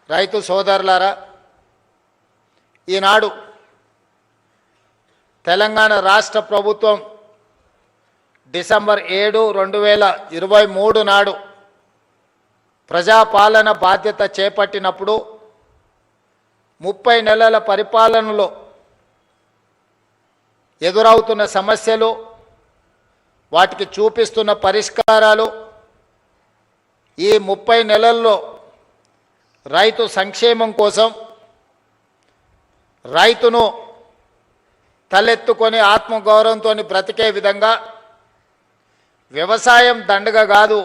రైతు సోదరులారా, ఈనాడు తెలంగాణ రాష్ట్ర ప్రభుత్వం డిసెంబర్ 7, 2023 నాడు ప్రజాపాలన బాధ్యత చేపట్టినప్పుడు 30 నెలల పరిపాలనలో ఎదురవుతున్న సమస్యలు, వాటికి చూపిస్తున్న పరిష్కారాలు, ఈ 30 నెలల్లో రైతు సంక్షేమం కోసం రైతును తలెత్తుకొని ఆత్మగౌరవంతో బ్రతికే విధంగా వ్యవసాయం దండగ కాదు,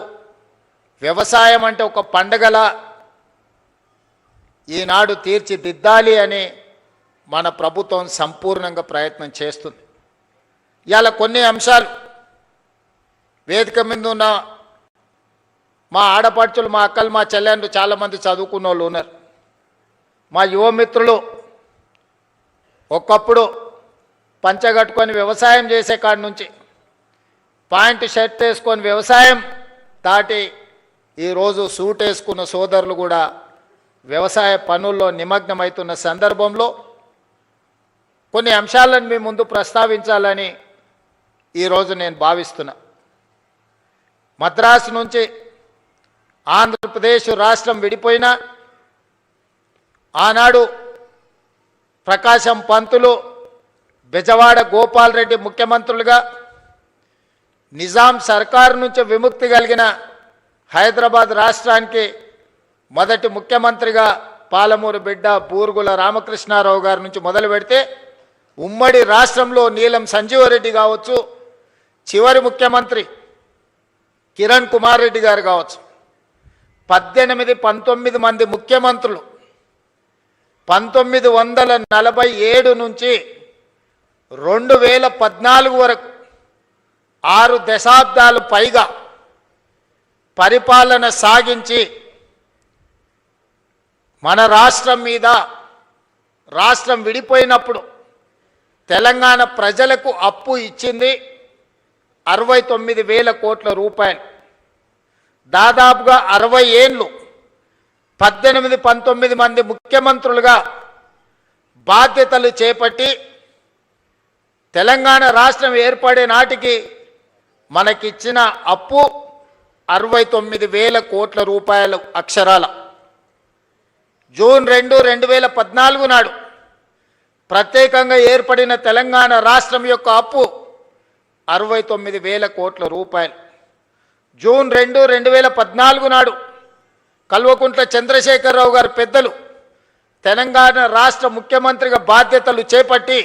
వ్యవసాయం అంటే ఒక పండగలా ఈనాడు తీర్చిదిద్దాలి అని మన ప్రభుత్వం సంపూర్ణంగా ప్రయత్నం చేస్తుంది. ఇవాళ కొన్ని అంశాలు వేదిక మీద ఉన్న మా ఆడపడుచులు, మా అక్కలు, మా చెల్లెండ్రు చాలామంది చదువుకున్న వాళ్ళు ఉన్నారు. మా యువమిత్రులు ఒకప్పుడు పంచగట్టుకొని వ్యవసాయం చేసే కాడి నుంచి పాయింట్ షర్ట్ వేసుకొని వ్యవసాయం దాటి ఈరోజు సూట్ వేసుకున్న సోదరులు కూడా వ్యవసాయ పనుల్లో నిమగ్నమవుతున్న సందర్భంలో కొన్ని అంశాలను మీ ముందు ప్రస్తావించాలని ఈరోజు నేను భావిస్తున్నా. మద్రాసు నుంచి ఆంధ్రప్రదేశ్ రాష్ట్రం విడిపోయినా ఆనాడు ప్రకాశం పంతులు, బెజవాడ గోపాల్ రెడ్డి ముఖ్యమంత్రులుగా, నిజాం సర్కారు నుంచి విముక్తి కలిగిన హైదరాబాద్ రాష్ట్రానికి మొదటి ముఖ్యమంత్రిగా పాలమూరు బిడ్డ బూరుగుల రామకృష్ణారావు గారి నుంచి మొదలు పెడితే ఉమ్మడి రాష్ట్రంలో నీలం సంజీవరెడ్డి కావచ్చు, చివరి ముఖ్యమంత్రి కిరణ్ కుమార్ రెడ్డి గారు కావచ్చు, 19 మంది ముఖ్యమంత్రులు 1947 నుంచి 2014 వరకు 6 దశాబ్దాలు పైగా పరిపాలన సాగించి మన రాష్ట్రం మీద, రాష్ట్రం విడిపోయినప్పుడు తెలంగాణ ప్రజలకు అప్పు ఇచ్చింది 69,000 కోట్ల రూపాయలు. దాదాపుగా 60 ఏళ్ళు 18-19 మంది ముఖ్యమంత్రులుగా బాధ్యతలు చేపట్టి తెలంగాణ రాష్ట్రం ఏర్పడే నాటికి మనకిచ్చిన అప్పు 69,000 కోట్ల రూపాయలు అక్షరాల. జూన్ 2, 2014 నాడు ప్రత్యేకంగా ఏర్పడిన తెలంగాణ రాష్ట్రం యొక్క అప్పు 69,000 కోట్ల రూపాయలు. జూన్ 2, 2014 నాడు కల్వకుంట్ల చంద్రశేఖరరావు గారు పెద్దలు తెలంగాణ రాష్ట్ర ముఖ్యమంత్రిగా బాధ్యతలు చేపట్టి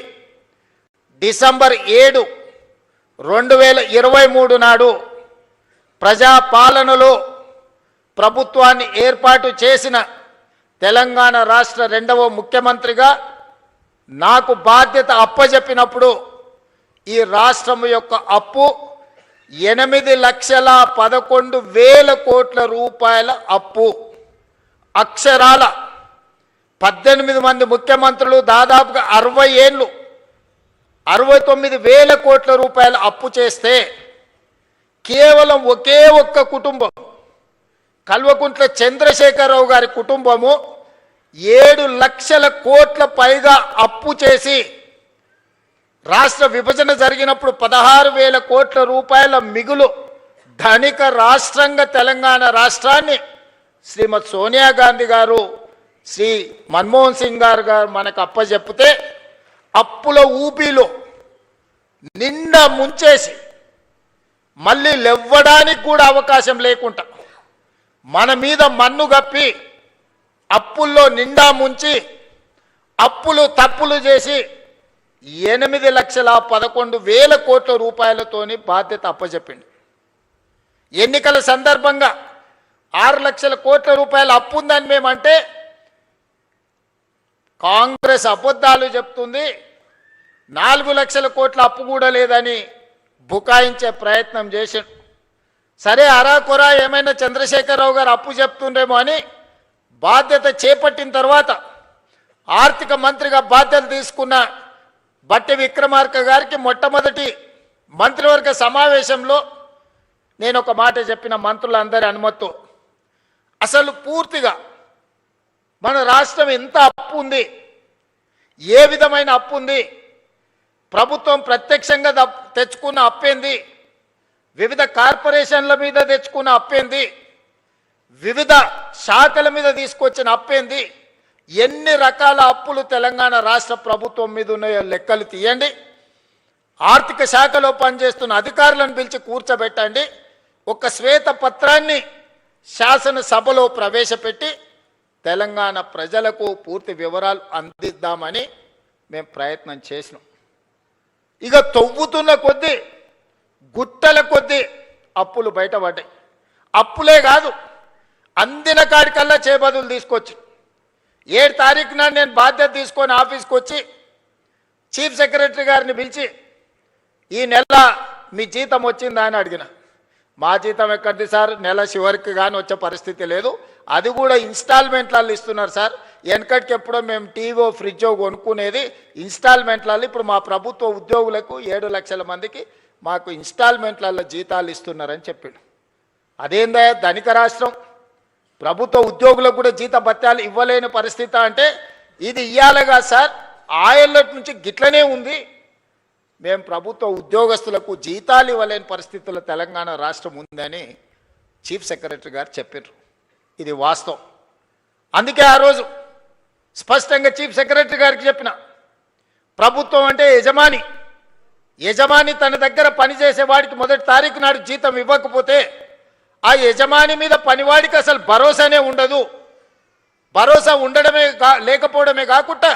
డిసెంబర్ 7, 2023 నాడు ప్రజాపాలనలో ప్రభుత్వాన్ని ఏర్పాటు చేసిన తెలంగాణ రాష్ట్ర 2వ ముఖ్యమంత్రిగా నాకు బాధ్యత అప్పజెప్పినప్పుడు ఈ రాష్ట్రం యొక్క అప్పు 8,11,000 కోట్ల రూపాయల అప్పు. అక్షరాల 18 మంది ముఖ్యమంత్రులు దాదాపుగా 60 ఏళ్ళు 69,000 కోట్ల రూపాయల అప్పు చేస్తే కేవలం ఒకే ఒక్క కుటుంబం, కల్వకుంట్ల చంద్రశేఖరరావు గారి కుటుంబము 7 లక్షల కోట్ల పైగా అప్పు చేసి రాష్ట్ర విభజన జరిగినప్పుడు 16,000 కోట్ల రూపాయల మిగులు ధనిక రాష్ట్రంగా తెలంగాణ రాష్ట్రాన్ని శ్రీమతి సోనియా గాంధీ గారు, శ్రీ మన్మోహన్ సింగ్ గారు మనకు అప్పచెప్పితే అప్పుల ఊపిలో నిండా ముంచేసి మళ్ళీ లేవ్వడానికి కూడా అవకాశం లేకుండా మన మీద మన్ను గప్పి అప్పుల్లో నిండా ముంచి అప్పులు తప్పులు చేసి 8,11,000 కోట్ల రూపాయలతోని బాధ్యత అప్పచెప్పింది. ఎన్నికల సందర్భంగా 6 లక్షల కోట్ల రూపాయల అప్పు ఉందని మేమంటే కాంగ్రెస్ అబద్ధాలు చెప్తుంది, 4 లక్షల కోట్ల అప్పు కూడా లేదని బుకాయించే ప్రయత్నం చేశాడు. సరే, అరాకొరా ఏమైనా చంద్రశేఖరరావు గారు అప్పు చెప్తుండేమో అని బాధ్యత చేపట్టిన తర్వాత ఆర్థిక మంత్రిగా బాధ్యత తీసుకున్న బట్టి విక్రమార్క గారికి మొట్టమొదటి మంత్రివర్గ సమావేశంలో నేను ఒక మాట చెప్పిన మంత్రులందరి అనుమతితో, అసలు పూర్తిగా మన రాష్ట్రం ఎంత అప్పు ఉంది, ఏ విధమైన అప్పు ఉంది, ప్రభుత్వం ప్రత్యక్షంగా తెచ్చుకున్న అప్పేంది, వివిధ కార్పొరేషన్ల మీద తెచ్చుకున్న అప్పేంది, వివిధ శాఖల మీద తీసుకొచ్చిన అప్పేంది, ఎన్ని రకాల అప్పులు తెలంగాణ రాష్ట్ర ప్రభుత్వం మీద ఉన్నాయో లెక్కలు తీయండి. ఆర్థిక శాఖలో పనిచేస్తున్న అధికారులను పిలిచి కూర్చోబెట్టండి. ఒక శ్వేత పత్రాన్ని శాసనసభలో ప్రవేశపెట్టి తెలంగాణ ప్రజలకు పూర్తి వివరాలు అందిద్దామని మేము ప్రయత్నం చేసినాం. ఇక తవ్వుతున్న కొద్దీ గుట్టల కొద్దీ అప్పులు బయటపడ్డాయి. అప్పులే కాదు, అందిన కాడికల్లా చేబదులు తీసుకొచ్చి 7 తారీఖు నాడు నేను బాధ్యత తీసుకొని ఆఫీస్కి వచ్చి చీఫ్ సెక్రటరీ గారిని పిలిచి ఈ నెల మీ జీతం వచ్చిందా అని అడిగిన. మా జీతం ఎక్కడిది సార్, నెల చివరికి కానీ వచ్చే పరిస్థితి లేదు, అది కూడా ఇన్స్టాల్మెంట్లలో ఇస్తున్నారు సార్. వెనకటికి ఎప్పుడో మేము టీవో ఫ్రిడ్జో కొనుక్కునేది ఇన్స్టాల్మెంట్లలో, ఇప్పుడు మా ప్రభుత్వ ఉద్యోగులకు 7 లక్షల మందికి మాకు ఇన్స్టాల్మెంట్లలో జీతాలు ఇస్తున్నారని చెప్పిండు. అదేందా ధనిక రాష్ట్రం, ప్రభుత్వ ఉద్యోగులకు కూడా జీత భత్యాలు ఇవ్వలేని పరిస్థితి అంటే ఇది ఇయ్యాలిగా సార్, ఆయళ్ళ నుంచి గిట్లనే ఉంది. మేము ప్రభుత్వ ఉద్యోగస్తులకు జీతాలు ఇవ్వలేని పరిస్థితుల్లో తెలంగాణ రాష్ట్రం ఉందని చీఫ్ సెక్రటరీ గారు చెప్పారు. ఇది వాస్తవం. అందుకే ఆ రోజు స్పష్టంగా చీఫ్ సెక్రటరీ గారికి చెప్పిన, ప్రభుత్వం అంటే యజమాని, యజమాని తన దగ్గర పనిచేసే వాడికి మొదటి తారీఖు నాడు జీతం ఇవ్వకపోతే ఆ యజమాని మీద పనివాడికి అసలు భరోసానే ఉండదు. భరోసా ఉండడమే లేకపోవడమే కాకుండా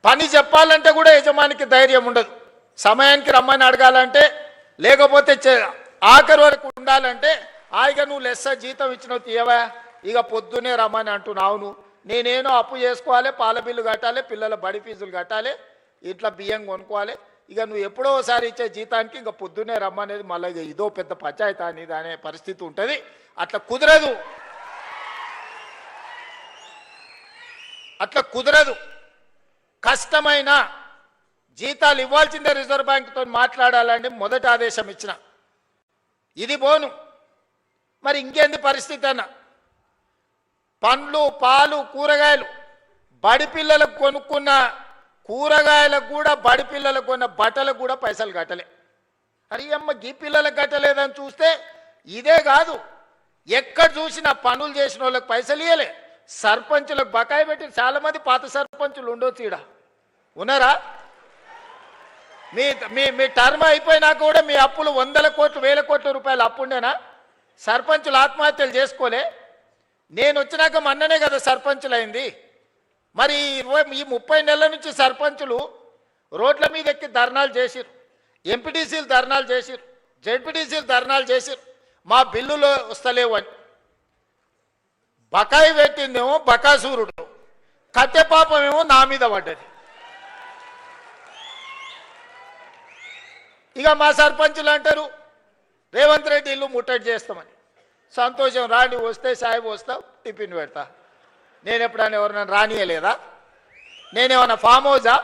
పని చెప్పాలంటే కూడా యజమానికి ధైర్యం ఉండదు. సమయానికి రమ్మని అడగాలంటే, లేకపోతే ఆఖరి వరకు ఉండాలంటే ఆయిగా నువ్వు లెస్స జీతం ఇచ్చినవు తీయవా, ఇక పొద్దునే రమ్మని అంటున్నావు. నేనేనో అప్పు చేసుకోవాలి, పాల బిల్లు కట్టాలి, పిల్లల బడి ఫీజులు కట్టాలి, ఇట్లా బియ్యం కొనుక్కోవాలి, ఇక నువ్వు ఎప్పుడో ఒకసారి ఇచ్చే జీతానికి ఇంకా పొద్దున్నే రమ్మనేది మళ్ళీ ఇదో పెద్ద పంచాయతీ అనేది అనే పరిస్థితి ఉంటుంది. అట్లా కుదరదు, అట్లా కుదరదు. కష్టమైన జీతాలు ఇవ్వాల్సిందే, రిజర్వ్ బ్యాంకుతో మాట్లాడాలని మొదటి ఆదేశం ఇచ్చిన. ఇది బోను, మరి ఇంకేంది పరిస్థితి అన్న? పండ్లు, పాలు, కూరగాయలు, బడి పిల్లలకు కొనుక్కున్న కూరగాయలకు కూడా, బడి పిల్లలకు కొన్న బట్టలకు కూడా పైసలు కట్టలే. అరే అమ్మ, గీ పిల్లలకు కట్టలేదని చూస్తే ఇదే కాదు, ఎక్కడ చూసినా పనులు చేసిన వాళ్ళకి పైసలు ఇవ్వలే, సర్పంచులకు బకాయి పెట్టి. చాలామంది పాత సర్పంచులు ఉండొచ్చు, ఈడ ఉన్నారా? మీ మీ మీ టర్మ్ అయిపోయినా కూడా మీ అప్పులు 100 కోట్లు 1000 కోట్ల రూపాయలు అప్పుండేనా? సర్పంచులు ఆత్మహత్యలు చేసుకోలే? నేను వచ్చినాక మొన్ననే కదా సర్పంచులు అయింది. మరి ఈ 30 నెలల నుంచి సర్పంచులు రోడ్ల మీద ఎక్కి ధర్నాలు చేసిరు, ఎంపీటీసీలు ధర్నాలు చేసిరు, జెడ్పీటీసీలు ధర్నాలు చేసిరు, మా బిల్లులు వస్తలేవు అని. బకాయి పెట్టిందేమో బకాసూరుడు, కట్టె పాపమేమో నా మీద పడ్డది. ఇక మా సర్పంచులు అంటారు రేవంత్ రెడ్డి ఇల్లు ముట్టడి చేస్తామని. సంతోషం, రాండి, వస్తే సాయి వస్తావు, టిఫిన్ పెడతా. నేను ఎప్పుడైనా ఎవరైనా రానియలేదా? నేనేమన్నా ఫామ్ హౌజా?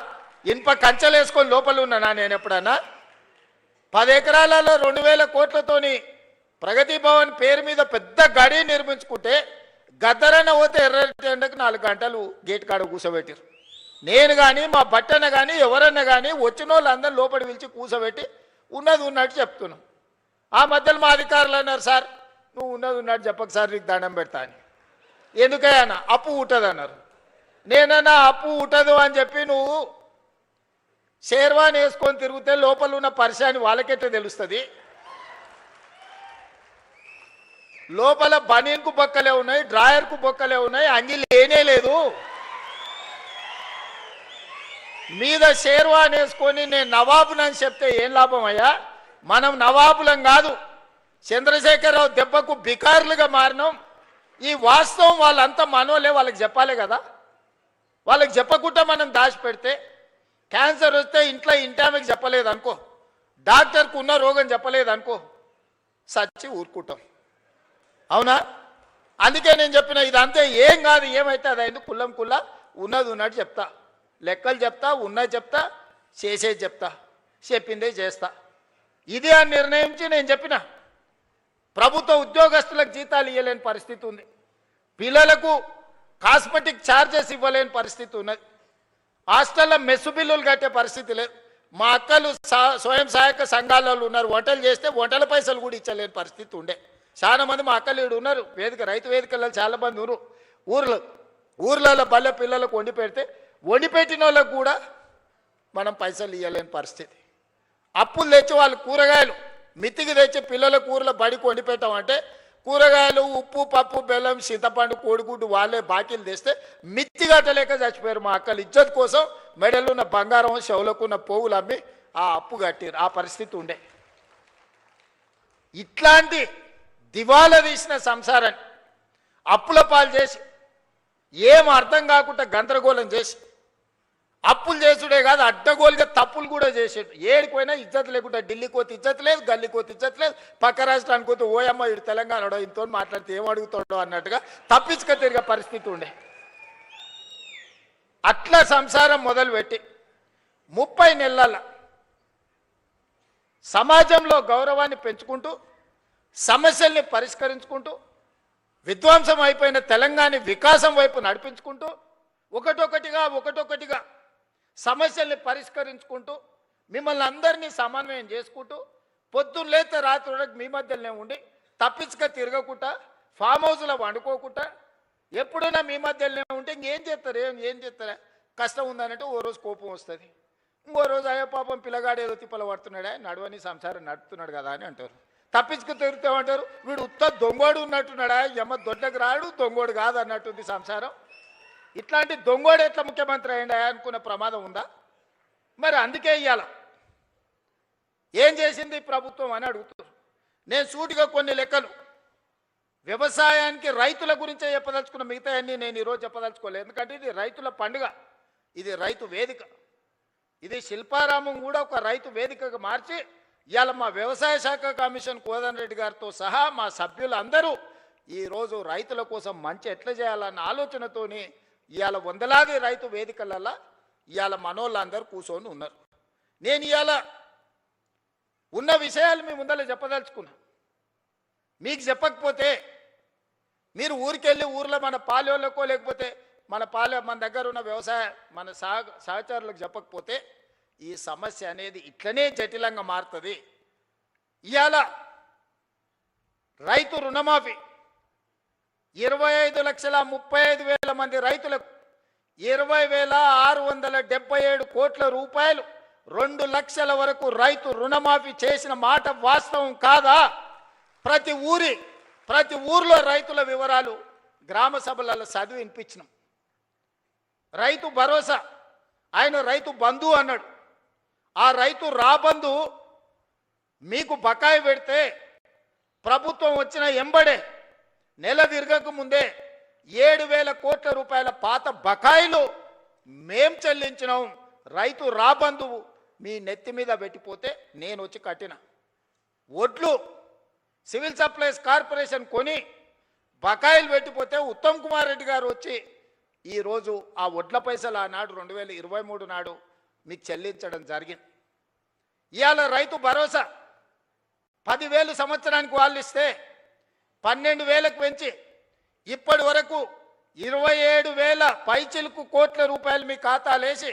ఇనుప కంచెలు వేసుకొని లోపల ఉన్నానా? నేను ఎప్పుడన్నా 10 ఎకరాలలో 2000 కోట్లతోని ప్రగతి భవన్ పేరు మీద పెద్ద గడి నిర్మించుకుంటే గద్దరన్న పోతే ఎర్రటి ఎండకు 4 గంటలు గేట్ కాడ కూర్చోబెట్టారు. నేను కానీ మా బట్టన్న కానీ ఎవరన్నా కానీ వచ్చిన వాళ్ళందరూ లోపలి పిలిచి కూర్చోబెట్టి ఉన్నది ఉన్నట్టు చెప్తున్నాం. ఆ మధ్యలో మా అధికారులు అన్నారు, సార్ నువ్వు ఉన్నది ఉన్నట్టు చెప్పక సార్, నీకు దండం పెడతా అని. ఎందుకయ్యా? అప్పు ఉంటుంది అన్నారు. నేనన్నా అప్పు ఉంటుంది అని చెప్పి నువ్వు షేర్వాన్ వేసుకొని తిరిగితే లోపల ఉన్న పరిశాని వాళ్ళకెట్టే తెలుస్తుంది? లోపల బనీన్కు బొక్కలే ఉన్నాయి, డ్రాయర్కు బొక్కలే ఉన్నాయి, అంగి లేనే లేదు. మీద షేర్వాన్ వేసుకొని నేను నవాబునని చెప్తే ఏం లాభం అయ్యా? మనం నవాబులం కాదు, చంద్రశేఖరరావు దెబ్బకు బికారులుగా మారినాం. ఈ వాస్తవం వాళ్ళంతా మనోలే, వాళ్ళకి చెప్పాలి కదా. వాళ్ళకి చెప్పకుండా మనం దాచిపెడితే, క్యాన్సర్ వస్తే ఇంట్లో ఇంటామెకి చెప్పలేదు అనుకో, డాక్టర్కు ఉన్న రోగం చెప్పలేదు అనుకో, సచ్చి ఊరుకుంటాం. అవునా? అందుకే నేను చెప్పిన ఇదంతే, ఏం కాదు, ఏమైతే అది అయింది, కుల్లం కుల్లా ఉన్నది ఉన్నట్టు చెప్తా, లెక్కలు చెప్తా, ఉన్నది చెప్తా, చేసేది చెప్తా, చెప్పిందే చేస్తా. ఇది అని నిర్ణయించి నేను చెప్పిన. ప్రభుత్వ ఉద్యోగస్తులకు జీతాలు ఇవ్వలేని పరిస్థితి ఉంది, పిల్లలకు కాస్మెటిక్ ఛార్జెస్ ఇవ్వలేని పరిస్థితి ఉన్నది. హాస్టల్లో మెస్సు బిల్లులు కట్టే పరిస్థితి లేదు. మా అక్కలు స్వయం సహాయక సంఘాలలో ఉన్నారు, వంటలు చేస్తే వంటల పైసలు కూడా ఇచ్చలేని పరిస్థితి ఉండే. చాలా మంది మా అక్కలు ఈడు ఉన్నారు, రైతు వేదికలలో చాలా మంది ఉన్నారు. ఊర్లలో బల్ల పిల్లలకు వండి పెడితే వండి పెట్టిన వాళ్ళకు కూడా మనం పైసలు ఇవ్వలేని పరిస్థితి. అప్పులు తెచ్చి వాళ్ళు కూరగాయలు మితికి తెచ్చి పిల్లలకు ఊర్లో బడికి వండి పెట్టామంటే కూరగాయలు, ఉప్పు, పప్పు, బెల్లం, చింతపండు, కోడిగుడ్డు వాళ్ళే బాకీలు తెస్తే మిత్తి కట్టలేక చచ్చిపోయారు. మా అక్కలు ఇజ్జత్ కోసం మెడలున్న బంగారం, చెవులకున్న పోవులు అమ్మి ఆ అప్పు కట్టారు. ఆ పరిస్థితి ఉండే. ఇట్లాంటి దివాలా తీసిన సంసారాన్ని అప్పుల పాలు చేసి ఏం అర్థం కాకుండా గందరగోళం చేసి అప్పులు చేసుడే కాదు, అడ్డగోలుగా తప్పులు కూడా చేసాడు. ఏడిపోయినా ఇజ్జత్ లేకుండా ఢిల్లీకి పోతే ఇజ్జత్ లేదు, గల్లీకి పోతే ఇజ్జత్ లేదు, పక్క రాష్ట్రానికి పోతే ఓయమ్మ ఇటు తెలంగాణలో ఇంతో మాట్లాడితే ఏం అడుగుతాడో అన్నట్టుగా తప్పించుక తిరిగే పరిస్థితి ఉండే. అట్లా సంసారం మొదలుపెట్టి 30 నెలల సమాజంలో గౌరవాన్ని పెంచుకుంటూ సమస్యల్ని పరిష్కరించుకుంటూ విధ్వంసం అయిపోయిన తెలంగాణ వికాసం వైపు నడిపించుకుంటూ ఒకటొకటిగా సమస్యల్ని పరిష్కరించుకుంటూ మిమ్మల్ని అందరినీ సమన్వయం చేసుకుంటూ పొద్దున్న లేతే రాత్రి వరకు మీ మధ్యలోనే ఉండి తప్పించుక తిరగకుండా ఫామ్ హౌస్లో వండుకోకుండా ఎప్పుడైనా మీ మధ్యలోనే ఉంటే ఇంకేం చేస్తారా కష్టం ఉందనంటే ఓ రోజు కోపం వస్తుంది, ఇంకో రోజు అయ్యో పాపం పిల్లగాడు ఏదో తిప్పలు పడుతున్నాడా, నడవని సంసారం నడుపుతున్నాడు కదా అని అంటారు. తప్పించుకు తిరుగుతామంటారు, వీడు ఉత్త దొంగోడు ఉన్నట్టున్నాడా, ఎమ్మ దొడ్డకు రాడు, దొంగోడు కాదు అన్నట్టుంది సంసారం. ఇట్లాంటి దొంగోడు ఎట్లా ముఖ్యమంత్రి అయ్యిండా అనుకునే ప్రమాదం ఉందా? మరి అందుకే ఇయ్యాల ఏం చేసింది ప్రభుత్వం అని అడుగుతారు. నేను సూటిగా కొన్ని లెక్కలు వ్యవసాయానికి రైతుల గురించే చెప్పదలుచుకున్న, మిగతా అన్నీ నేను ఈరోజు చెప్పదలుచుకోలేదు. ఎందుకంటే ఇది రైతుల పండుగ, ఇది రైతు వేదిక. ఇది శిల్పారామం కూడా ఒక రైతు వేదికగా మార్చి ఇవాళ మా వ్యవసాయ శాఖ కమిషన్ కోదండ రెడ్డి గారితో సహా మా సభ్యులందరూ ఈరోజు రైతుల కోసం మంచి ఎట్లా చేయాలన్న ఆలోచనతోని ఇవాళ వందలాది రైతు వేదికలలో ఇవాళ మనోళ్ళందరూ కూర్చొని ఉన్నారు. నేను ఇవాళ ఉన్న విషయాలు మీ ముందర చెప్పదలుచుకున్నా. మీకు చెప్పకపోతే మీరు ఊరికెళ్ళి ఊర్లో మన పాలెళ్ళకో లేకపోతే మన దగ్గర ఉన్న వ్యవసాయ మన సహచరులకు చెప్పకపోతే ఈ సమస్య అనేది ఇట్లనే జటిలంగా మారుతుంది. ఇవాళ రైతు రుణమాఫీ 25,35,000 మంది రైతులకు 20,677 కోట్ల రూపాయలు 2 లక్షల వరకు రైతు రుణమాఫీ చేసిన మాట వాస్తవం కాదా? ప్రతి ఊర్లో రైతుల వివరాలు గ్రామ సభలలో చదివి వినిపించినాం. రైతు భరోసా ఆయన రైతు బంధు అన్నాడు. ఆ రైతు రాబంధు మీకు బకాయి పెడితే ప్రభుత్వం వచ్చిన ఎంబడే నెల తిరగక ముందే 7,000 కోట్ల రూపాయల పాత బకాయిలు మేం చెల్లించినాం. రైతు రాబంధు మీ నెత్తి మీద పెట్టిపోతే నేను వచ్చి కట్టిన ఒడ్లు సివిల్ సప్లైస్ కార్పొరేషన్ కొని బకాయిలు పెట్టిపోతే ఉత్తమ్ కుమార్ రెడ్డి గారు వచ్చి ఈరోజు ఆ వడ్ల పైసలు ఆనాడు 2023 నాడు మీకు చెల్లించడం జరిగింది. ఇవాళ రైతు భరోసా 10,000 సంవత్సరానికి వాళ్ళు ఇస్తే 12,000కు పెంచి ఇప్పటి వరకు 27,000 పైచిలుకు కోట్ల రూపాయలు మీ ఖాతాలేసి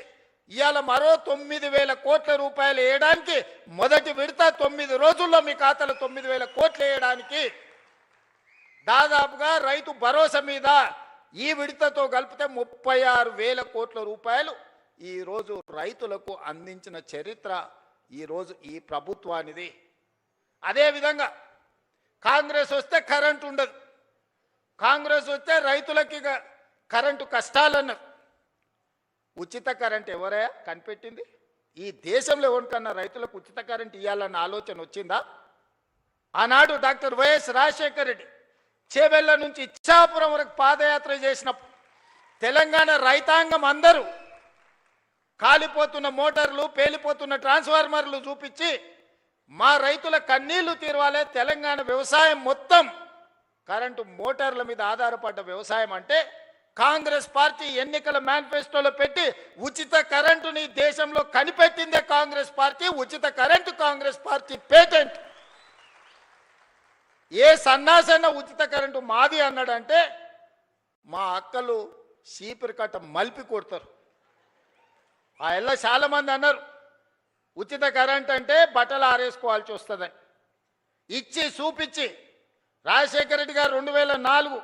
ఇవాళ మరో 9,000 కోట్ల రూపాయలు వేయడానికి మొదటి విడత 9 రోజుల్లో మీ ఖాతాలో 9,000 కోట్లు వేయడానికి దాదాపుగా రైతు భరోసా మీద ఈ విడతతో కలిపితే 36,000 కోట్ల రూపాయలు ఈరోజు రైతులకు అందించిన చరిత్ర ఈరోజు ఈ ప్రభుత్వానిది. అదేవిధంగా కాంగ్రెస్ వస్తే కరెంటు ఉండదు, కాంగ్రెస్ వస్తే రైతులకి కరెంటు కష్టాలన్నారు. ఉచిత కరెంట్ ఎవరే కనిపెట్టింది? ఈ దేశంలో ఎవరికన్నా రైతులకు ఉచిత కరెంట్ ఇవ్వాలన్న ఆలోచన వచ్చిందా? ఆనాడు డాక్టర్ వైఎస్ రాజశేఖర రెడ్డి చేవెళ్ళ నుంచి ఇచ్చాపురం వరకు పాదయాత్ర చేసినప్పుడు తెలంగాణ రైతాంగం అందరూ కాలిపోతున్న మోటార్లు, పేలిపోతున్న ట్రాన్స్ఫార్మర్లు చూపించి మా రైతుల కన్నీళ్లు తీరవాలే, తెలంగాణ వ్యవసాయం మొత్తం కరెంటు మోటార్ల మీద ఆధారపడ్డ వ్యవసాయం అంటే కాంగ్రెస్ పార్టీ ఎన్నికల మేనిఫెస్టోలో పెట్టి ఉచిత కరెంటుని దేశంలో కనిపెట్టిందే కాంగ్రెస్ పార్టీ. ఉచిత కరెంటు కాంగ్రెస్ పార్టీ పేటెంట్. ఏ సన్నాసన్న ఉచిత కరెంటు మాది అన్నాడంటే మా అక్కలు చీపురు కట్ట మలిపి కొడతారు. ఆ ఎల్ల చాలామంది అన్నారు ఉచిత కరెంట్ అంటే బట్టలు ఆరేసుకోవాల్సి వస్తుందని. ఇచ్చి చూపించి రాజశేఖర రెడ్డి గారు 2004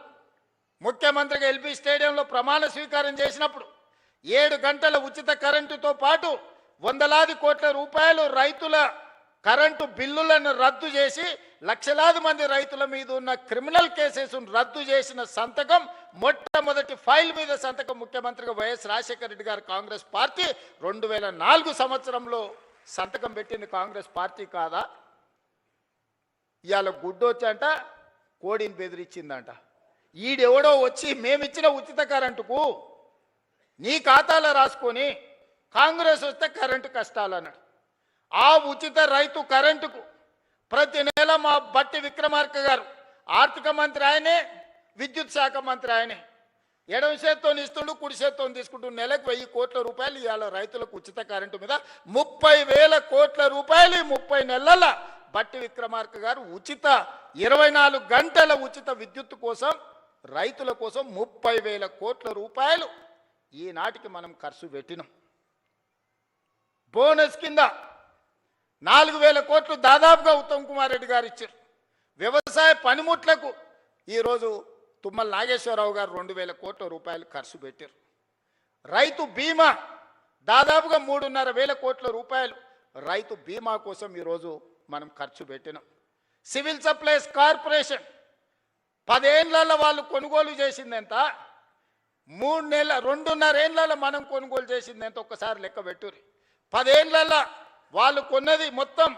ముఖ్యమంత్రిగా ఎల్బీ స్టేడియంలో ప్రమాణ స్వీకారం చేసినప్పుడు 7 గంటల ఉచిత కరెంటుతో పాటు వందలాది కోట్ల రూపాయలు రైతుల కరెంటు బిల్లులను రద్దు చేసి లక్షలాది మంది రైతుల మీద ఉన్న క్రిమినల్ కేసెస్ను రద్దు చేసిన సంతకం, మొట్టమొదటి ఫైల్ మీద సంతకం ముఖ్యమంత్రిగా వైఎస్ రాజశేఖర రెడ్డి గారు కాంగ్రెస్ పార్టీ 2004 సంవత్సరంలో సంతకం పెట్టింది కాంగ్రెస్ పార్టీ కాదా? ఇవాళ గుడ్డొచ్చంట కోడిని బెదిరించిందంట. ఈడెవడో వచ్చి మేమిచ్చిన ఉచిత కరెంటుకు నీ ఖాతాలో రాసుకొని కాంగ్రెస్ వస్తే కరెంటు కష్టాలన్నాడు. ఆ ఉచిత రైతు కరెంటుకు ప్రతి నెల మా బట్టి విక్రమార్క గారు ఆర్థిక మంత్రి ఆయనే, విద్యుత్ శాఖ మంత్రి ఆయనే, ఎడమ చేత్తో ఇస్తుండు, కుడి చేత్తో తీసుకుంటూ నెలకు 1000 కోట్ల రూపాయలు ఇవాళ రైతులకు ఉచిత కరెంటు మీద 30,000 కోట్ల రూపాయలు 30 నెలల బట్టి విక్రమార్క గారు ఉచిత 24 గంటల ఉచిత విద్యుత్ కోసం రైతుల కోసం 30,000 కోట్ల రూపాయలు ఈనాటికి మనం ఖర్చు పెట్టినాం. బోనస్ కింద 4,000 కోట్లు దాదాపుగా ఉత్తమ్ కుమార్ రెడ్డి గారు ఇచ్చారు. వ్యవసాయ పనిముట్లకు ఈరోజు తుమ్మల నాగేశ్వరరావు గారు 2,000 కోట్ల రూపాయలు ఖర్చు పెట్టారు. రైతు బీమా దాదాపుగా 3,500 కోట్ల రూపాయలు రైతు బీమా కోసం ఈరోజు మనం ఖర్చు పెట్టినాం. సివిల్ సప్లైస్ కార్పొరేషన్ 10 ఏళ్లలో వాళ్ళు కొనుగోలు చేసింది ఎంత, 2.5 ఏళ్లలో మనం కొనుగోలు చేసింది ఎంత ఒక్కసారి లెక్క పెట్టుర్రి. 10 ఏళ్లలో వాళ్ళు కొన్నది మొత్తం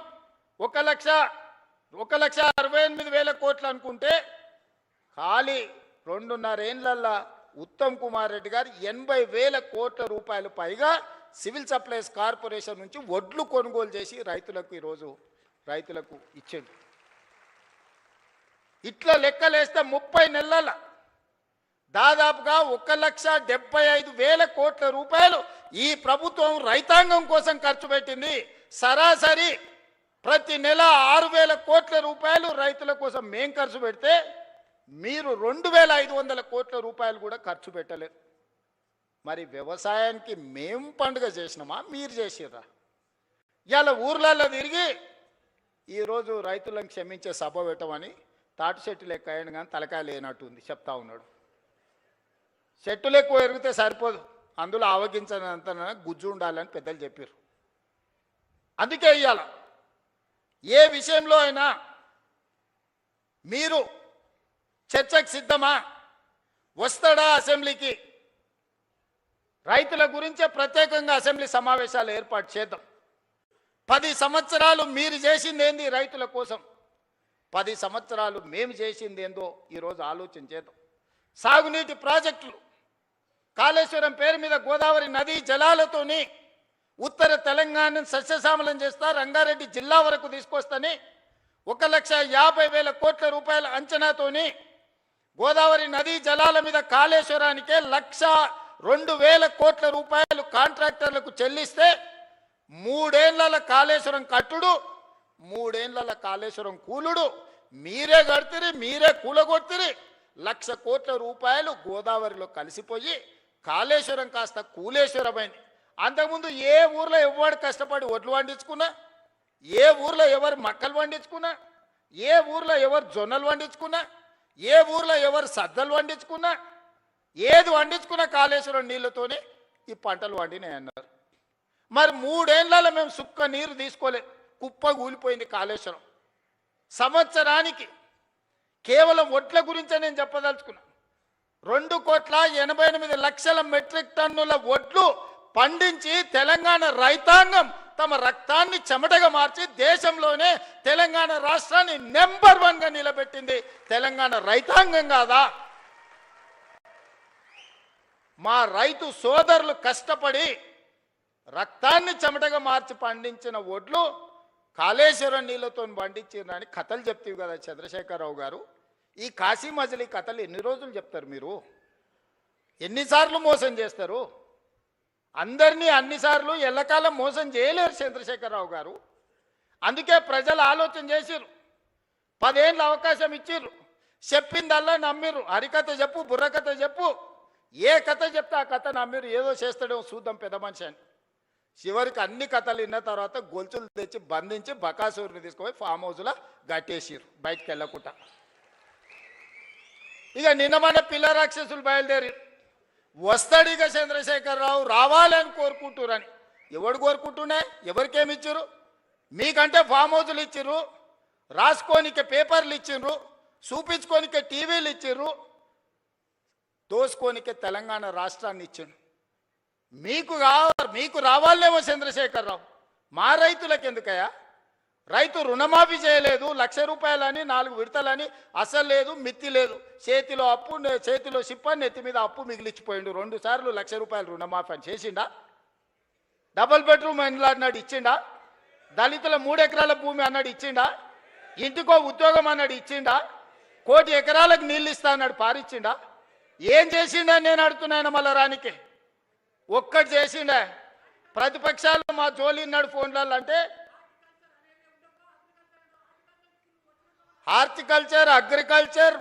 1,68,000 కోట్లు అనుకుంటే ఖాళీ 2.5 ఏళ్లలో ఉత్తమ్ కుమార్ రెడ్డి గారు 80,000 కోట్ల రూపాయలు పైగా సివిల్ సప్లైస్ కార్పొరేషన్ నుంచి వడ్లు కొనుగోలు చేసి రైతులకు ఈరోజు రైతులకు ఇచ్చింది. ఇట్లా లెక్కలేస్తే 30 నెలల దాదాపుగా 1,75,000 కోట్ల రూపాయలు ఈ ప్రభుత్వం రైతాంగం కోసం ఖర్చు పెట్టింది. సరాసరి ప్రతి నెల 6,000 కోట్ల రూపాయలు రైతుల కోసం మేం ఖర్చు పెడితే మీరు 2,500 కోట్ల రూపాయలు కూడా ఖర్చు పెట్టలేరు. మరి వ్యవసాయానికి మేం పండుగ చేసినామా, మీరు చేసిర్రా? ఇవాళ ఊర్లలో తిరిగి ఈరోజు రైతులను క్షమించే సభ పెట్టమని తాటి చెట్టులు ఎక్కాయని కానీ తలకాయ లేనట్టుంది చెప్తా ఉన్నాడు. చెట్టులు ఎక్కువ ఎరిగితే సరిపోదు, అందులో ఆవగించనంత గుజ్జు ఉండాలని పెద్దలు చెప్పారు. అందుకే ఇవాళ ఏ విషయంలో అయినా మీరు చర్చకు సిద్ధమా, వస్తాడా అసెంబ్లీకి, రైతుల గురించే ప్రత్యేకంగా అసెంబ్లీ సమావేశాలు ఏర్పాటు చేద్దాం. 10 సంవత్సరాలు మీరు చేసింది ఏంది రైతుల కోసం, 10 సంవత్సరాలు మేము చేసింది ఏందో ఈరోజు ఆలోచన చేద్దాం. సాగునీటి ప్రాజెక్టులు కాళేశ్వరం పేరు మీద గోదావరి నదీ జలాలతోని ఉత్తర తెలంగాణను సస్యశ్యామలం చేస్తా, రంగారెడ్డి జిల్లా వరకు తీసుకొస్తని 1,50,000 కోట్ల రూపాయల అంచనాతోని గోదావరి నదీ జలాల మీద కాళేశ్వరానికే 1,02,000 కోట్ల రూపాయలు కాంట్రాక్టర్లకు చెల్లిస్తే 3 ఏళ్ల కాళేశ్వరం కట్టుడు, 3 ఏళ్ల కాళేశ్వరం కూలుడు మీరే కడితిరి, మీరే కూలగొట్టిరి. 1,00,000 కోట్ల రూపాయలు గోదావరిలో కలిసిపోయి కాళేశ్వరం కాస్త కూలేశ్వరమైంది. అంతకుముందు ఏ ఊర్లో ఎవరు కష్టపడి ఒడ్లు పండించుకున్నా, ఏ ఊర్లో ఎవరు మక్కలు పండించుకున్నా, ఏ ఊర్లో ఎవరు జొన్నలు పండించుకున్నా, ఏ ఊర్లో ఎవరు సద్దలు పండించుకున్నా, ఏది పండించుకున్నా కాళేశ్వరం నీళ్ళతోనే ఈ పంటలు పండినాయి అన్నారు. మరి 3 ఏళ్లలో మేము సుక్క నీరు తీసుకోలేదు, కుప్ప కూలిపోయింది కాళేశ్వరం. సంవత్సరానికి కేవలం ఒడ్ల గురించే నేను చెప్పదలుచుకున్నా, 2,88,00,000 మెట్రిక్ టన్నుల ఒడ్లు పండించి తెలంగాణ రైతాంగం తమ రక్తాన్ని చెమటగా మార్చి దేశంలోనే తెలంగాణ రాష్ట్రాన్ని నెంబర్ 1గా నిలబెట్టింది తెలంగాణ రైతాంగం కాదా? మా రైతు సోదరులు కష్టపడి రక్తాన్ని చెమటగా మార్చి పండించిన ఒడ్లు కాళేశ్వరం నీళ్ళతో పండించిరని కథలు చెప్తావు కదా చంద్రశేఖరరావు గారు. ఈ కాశీ మజిలీ కథలు ఎన్ని రోజులు చెప్తారు మీరు? ఎన్నిసార్లు మోసం చేస్తారు? అందరినీ అన్నిసార్లు ఎల్లకాలం మోసం చేయలేరు చంద్రశేఖరరావు గారు. అందుకే ప్రజలు ఆలోచన చేసిర్రు, 10 ఏళ్ళ అవకాశం ఇచ్చిర్రు. చెప్పిందల్లా నమ్మిరు. హరికథ చెప్పు, బుర్రకథ చెప్పు, ఏ కథ చెప్తే ఆ కథ నమ్మిరు. ఏదో చేస్తాడేమో చూద్దాం పెద్ద మనిషి అని. చివరికి అన్ని కథలు విన్న తర్వాత గొలుసులు తెచ్చి బంధించి బకాసూరుని తీసుకుపోయి ఫామ్ హౌస్లో గట్టేసిరు బయటికి వెళ్ళకుండా. ఇక నిన్న మన పిల్ల రాక్షసులు బయలుదేరి వస్తాడు. ఇక చంద్రశేఖరరావు రావాలని కోరుకుంటురని. ఎవడు కోరుకుంటున్నా? ఎవరికేమి ఇచ్చారు? మీకంటే ఫామ్ హౌస్లు ఇచ్చిర్రు, రాసుకోనికే పేపర్లు ఇచ్చిండ్రు, చూపించుకోనికే టీవీలు ఇచ్చిర్రు, దోసుకోనికే తెలంగాణ రాష్ట్రాన్ని ఇచ్చిండు. మీకు రావాలేమో చంద్రశేఖరరావు. మా రైతులకు ఎందుకయ్యా? రైతు రుణమాఫీ చేయలేదు, 1,00,000 రూపాయలని 4 విడతలని, అసలు లేదు మిత్తి లేదు. చేతిలో అప్పు, చేతిలో సిప్పని, నెత్తి మీద అప్పు మిగిలిచ్చిపోయిండు. 2 సార్లు 1,00,000 రూపాయలు రుణమాఫీ అని చేసిండా? డబుల్ బెడ్రూమ్ అన్నాడు ఇచ్చిండా? దళితుల 3 ఎకరాల భూమి అన్నాడు ఇచ్చిండా? ఇంటికో ఉద్యోగం అన్నాడు ఇచ్చిండా? 1 కోటి ఎకరాలకు నీళ్ళు ఇస్తా అన్నాడు పారిచ్చిండా? ఏం చేసిండా నేను అడుగుతున్నాను మళ్ళా రానికి. ఒక్కటి చేసిండా? ప్రతిపక్షాలు మా జోలి ఉన్నాడు ఫోన్లలో అంటే హార్టికల్చర్, అగ్రికల్చర్,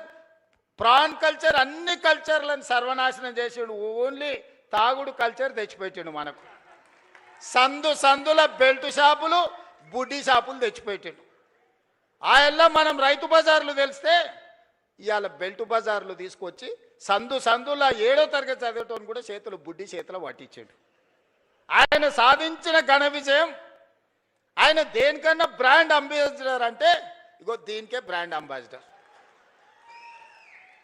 ప్రాన్ కల్చర్, అన్ని కల్చర్లను సర్వనాశనం చేసిండు. ఓన్లీ తాగుడు కల్చర్ తెచ్చిపెట్టిండు మనకు. సందుల బెల్ట్ షాపులు, బుడ్డీ షాపులు తెచ్చిపెట్టిండు. ఆయల్లో మనం రైతు బజార్లు తెలిస్తే ఇవాళ బెల్ట్ బజార్లు తీసుకొచ్చి సందుల 7వ తరగతి చదివేటోని కూడా చేతులు బుడ్డి చేతులు పట్టించాడు. ఆయన సాధించిన ఘన విజయం. ఆయన దేనికన్నా బ్రాండ్ అంబాసిడర్ అంటే ఇగో దీనికే బ్రాండ్ అంబాసిడర్.